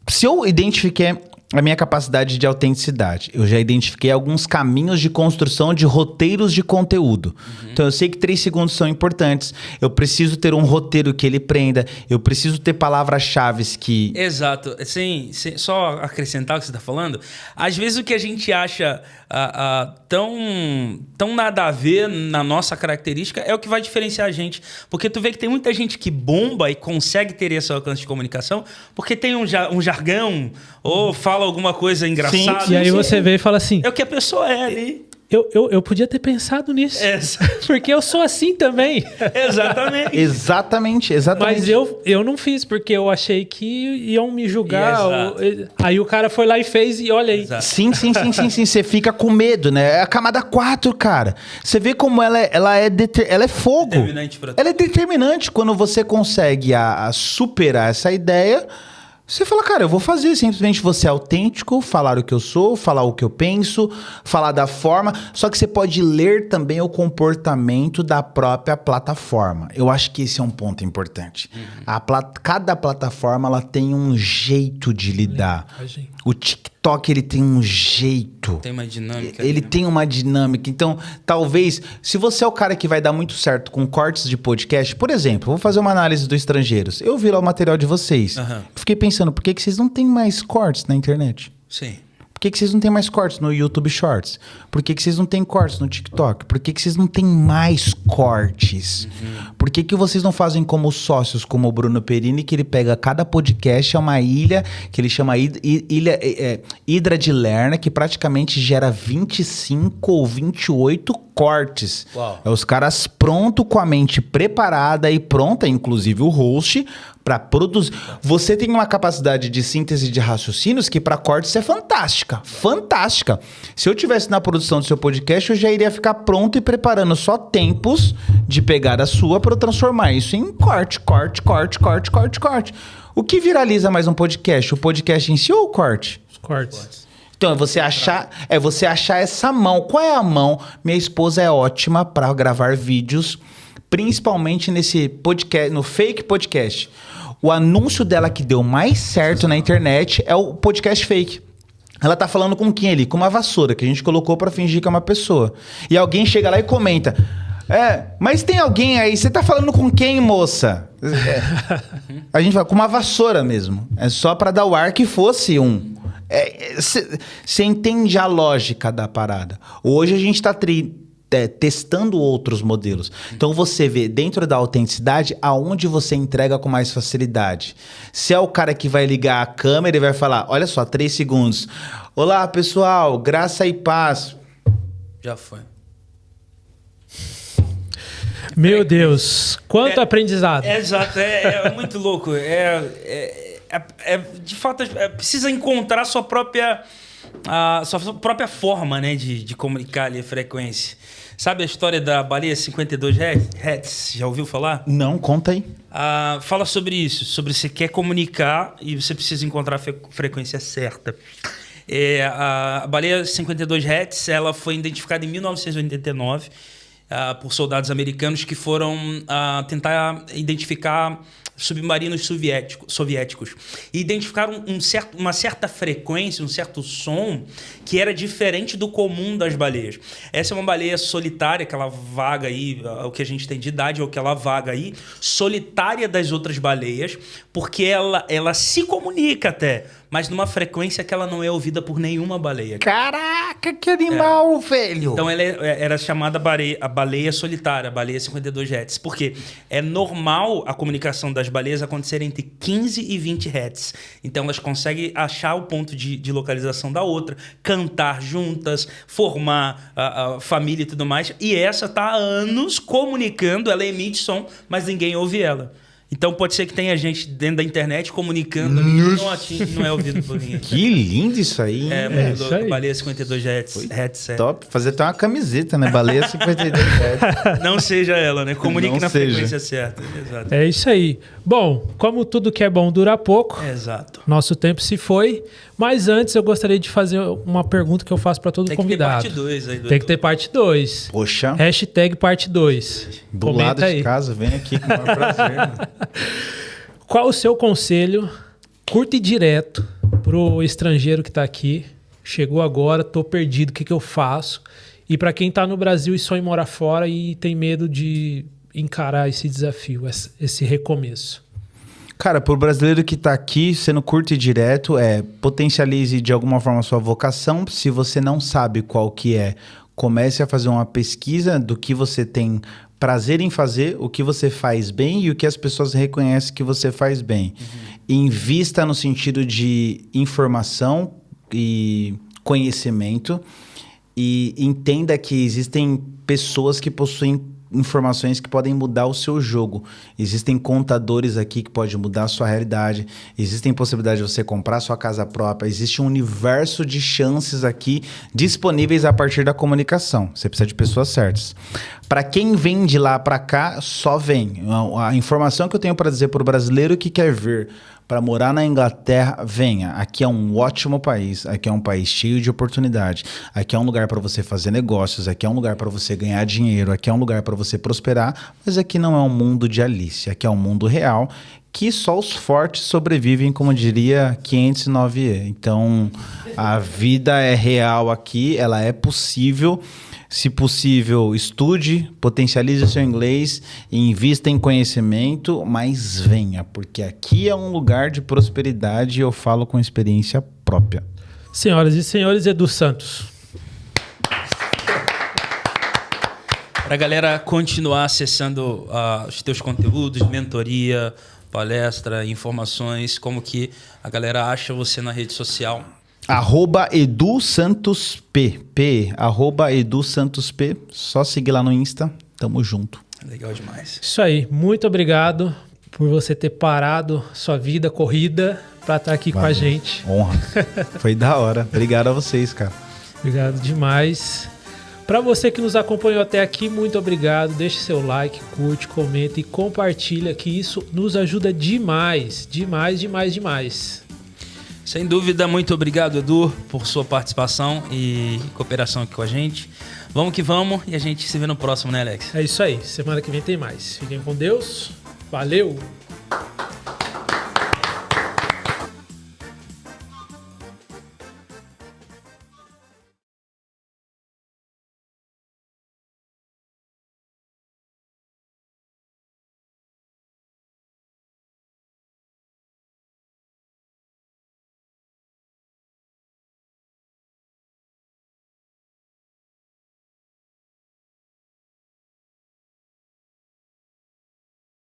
se eu identifiquei a minha capacidade de autenticidade, eu já identifiquei alguns caminhos de construção de roteiros de conteúdo. Então eu sei que 3 segundos são importantes, eu preciso ter um roteiro que ele prenda, eu preciso ter palavras-chave que... Exato. Só acrescentar o que você está falando, às vezes o que a gente acha tão nada a ver na nossa característica é o que vai diferenciar a gente. Porque tu vê que tem muita gente que bomba e consegue ter esse alcance de comunicação porque tem um jargão ou fala alguma coisa engraçada. Sim, e aí você vê e fala assim... É o que a pessoa é ali. Eu podia ter pensado nisso. Porque eu sou assim também. Exatamente. Exatamente. Mas eu não fiz, porque eu achei que iam me julgar. Aí o cara foi lá e fez e olha aí. Exato. Sim. Você fica com medo, né? É a camada 4, cara. Você vê como ela é fogo. Determinante pra ela é determinante. Quando você consegue superar essa ideia... Você fala, cara, eu vou fazer simplesmente você é autêntico, falar o que eu sou, falar o que eu penso, falar da forma, só que você pode ler também o comportamento da própria plataforma. Eu acho que esse é um ponto importante. Cada plataforma ela tem um jeito de lidar. O TikTok ele tem um jeito. Tem uma dinâmica. Ele tem uma dinâmica. Então, talvez, se você é o cara que vai dar muito certo com cortes de podcast, por exemplo, vou fazer uma análise do Estrangeiros. Eu vi lá o material de vocês. Fiquei pensando, por que vocês não têm mais cortes na internet? Sim. Por que vocês não têm mais cortes no YouTube Shorts? Por que vocês não têm cortes no TikTok? Por que vocês não têm mais cortes? Por que vocês não fazem como sócios, como o Bruno Perini, que ele pega cada podcast, é uma ilha, que ele chama Hidra de Lerna, que praticamente gera 25 ou 28 cortes. Uau. É os caras pronto com a mente preparada e pronta, inclusive o host, para produzir. Você tem uma capacidade de síntese de raciocínios que para cortes é fantástica. Fantástica. Se eu tivesse na produção do seu podcast, eu já iria ficar pronto e preparando só tempos de pegar a sua para eu transformar isso em corte. O que viraliza mais um podcast? O podcast em si ou o corte? Os cortes. Então, é você achar essa mão. Qual é a mão? Minha esposa é ótima para gravar vídeos, principalmente nesse podcast, no fake podcast. O anúncio dela que deu mais certo na internet é o podcast fake. Ela tá falando com quem ali? Com uma vassoura que a gente colocou pra fingir que é uma pessoa. E alguém chega lá e comenta: mas tem alguém aí, você tá falando com quem, moça? A gente fala com uma vassoura mesmo. É só pra dar o ar que fosse um. Você entende a lógica da parada. Hoje a gente tá testando outros modelos. Então você vê dentro da autenticidade aonde você entrega com mais facilidade. Se é o cara que vai ligar a câmera e vai falar, olha só, 3 segundos. Olá, pessoal, graça e paz. Já foi. Meu Deus, quanto aprendizado. Exato, é muito louco. De fato, precisa encontrar a sua própria forma, né, de comunicar ali a frequência. Sabe a história da baleia 52 Hz? Já ouviu falar? Não, conta aí. Fala sobre isso, sobre você quer comunicar e você precisa encontrar a frequência certa. A baleia 52 Hz ela foi identificada em 1989 por soldados americanos que foram tentar identificar submarinos soviéticos e identificaram uma certa frequência, um certo som que era diferente do comum das baleias. Essa é uma baleia solitária, que ela vaga aí, o que a gente tem de idade é o que ela vaga aí, solitária das outras baleias, porque ela se comunica até, mas numa frequência que ela não é ouvida por nenhuma baleia. Caraca, que animal, velho! Então ela era chamada a baleia solitária, a baleia 52 Hz. Porque é normal a comunicação das baleias acontecer entre 15 e 20 Hz. Então elas conseguem achar o ponto de localização da outra, cantar juntas, formar a família e tudo mais. E essa tá há anos comunicando, ela emite som, mas ninguém ouve ela. Então pode ser que tenha gente dentro da internet comunicando e não é ouvido por ninguém. Que lindo isso aí, hein? Isso aí. Baleia 52 Hz. Top. Fazer até uma camiseta, né? Baleia 52 Hz. Não seja ela, né? Comunique Não na seja. frequência certa. Exato. É isso aí. Bom, como tudo que é bom dura pouco, Exato. nosso tempo se foi. Mas antes eu gostaria de fazer uma pergunta que eu faço para todo Tem que ter convidado. parte 2 aí. Tem que ter parte 2. Poxa, Hashtag parte 2. do lado de casa, vem aqui com o maior prazer. Qual o seu conselho, curto e direto, pro estrangeiro que tá aqui? Chegou agora, tô perdido, o que eu faço? E para quem tá no Brasil e sonha em morar fora e tem medo de encarar esse desafio, esse recomeço. Cara, pro brasileiro que tá aqui, sendo curto e direto, potencialize de alguma forma a sua vocação. Se você não sabe qual que é, comece a fazer uma pesquisa do que você tem prazer em fazer, o que você faz bem e o que as pessoas reconhecem que você faz bem. Invista no sentido de informação e conhecimento e entenda que existem pessoas que possuem informações que podem mudar o seu jogo. Existem contadores aqui que podem mudar a sua realidade. Existem possibilidades de você comprar sua casa própria. Existe um universo de chances aqui disponíveis a partir da comunicação. Você precisa de pessoas certas. Para quem vem de lá para cá, só vem. A informação que eu tenho para dizer para o brasileiro que quer vir para morar na Inglaterra, venha. Aqui é um ótimo país, aqui é um país cheio de oportunidade, aqui é um lugar para você fazer negócios, aqui é um lugar para você ganhar dinheiro, aqui é um lugar para você prosperar, mas aqui não é um mundo de Alice, aqui é um mundo real que só os fortes sobrevivem, como diria 509E. Então, a vida é real aqui, ela é possível. Se possível, estude, potencialize o seu inglês, invista em conhecimento, mas venha, porque aqui é um lugar de prosperidade e eu falo com experiência própria. Senhoras e senhores, Edu Santos. Para a galera continuar acessando os teus conteúdos, mentoria, palestra, informações, como que a galera acha você na rede social? @EduSantosP. @EduSantosP. Só seguir lá no Insta. Tamo junto. Legal demais. Isso aí. Muito obrigado por você ter parado sua vida corrida para estar aqui com a gente. Honra. Foi da hora. Obrigado a vocês, cara. Obrigado demais. Para você que nos acompanhou até aqui, muito obrigado. Deixe seu like, curte, comenta e compartilha, que isso nos ajuda demais. Demais, demais, demais. Sem dúvida, muito obrigado, Edu, por sua participação e cooperação aqui com a gente. Vamos que vamos e a gente se vê no próximo, né, Alex? É isso aí. Semana que vem tem mais. Fiquem com Deus. Valeu!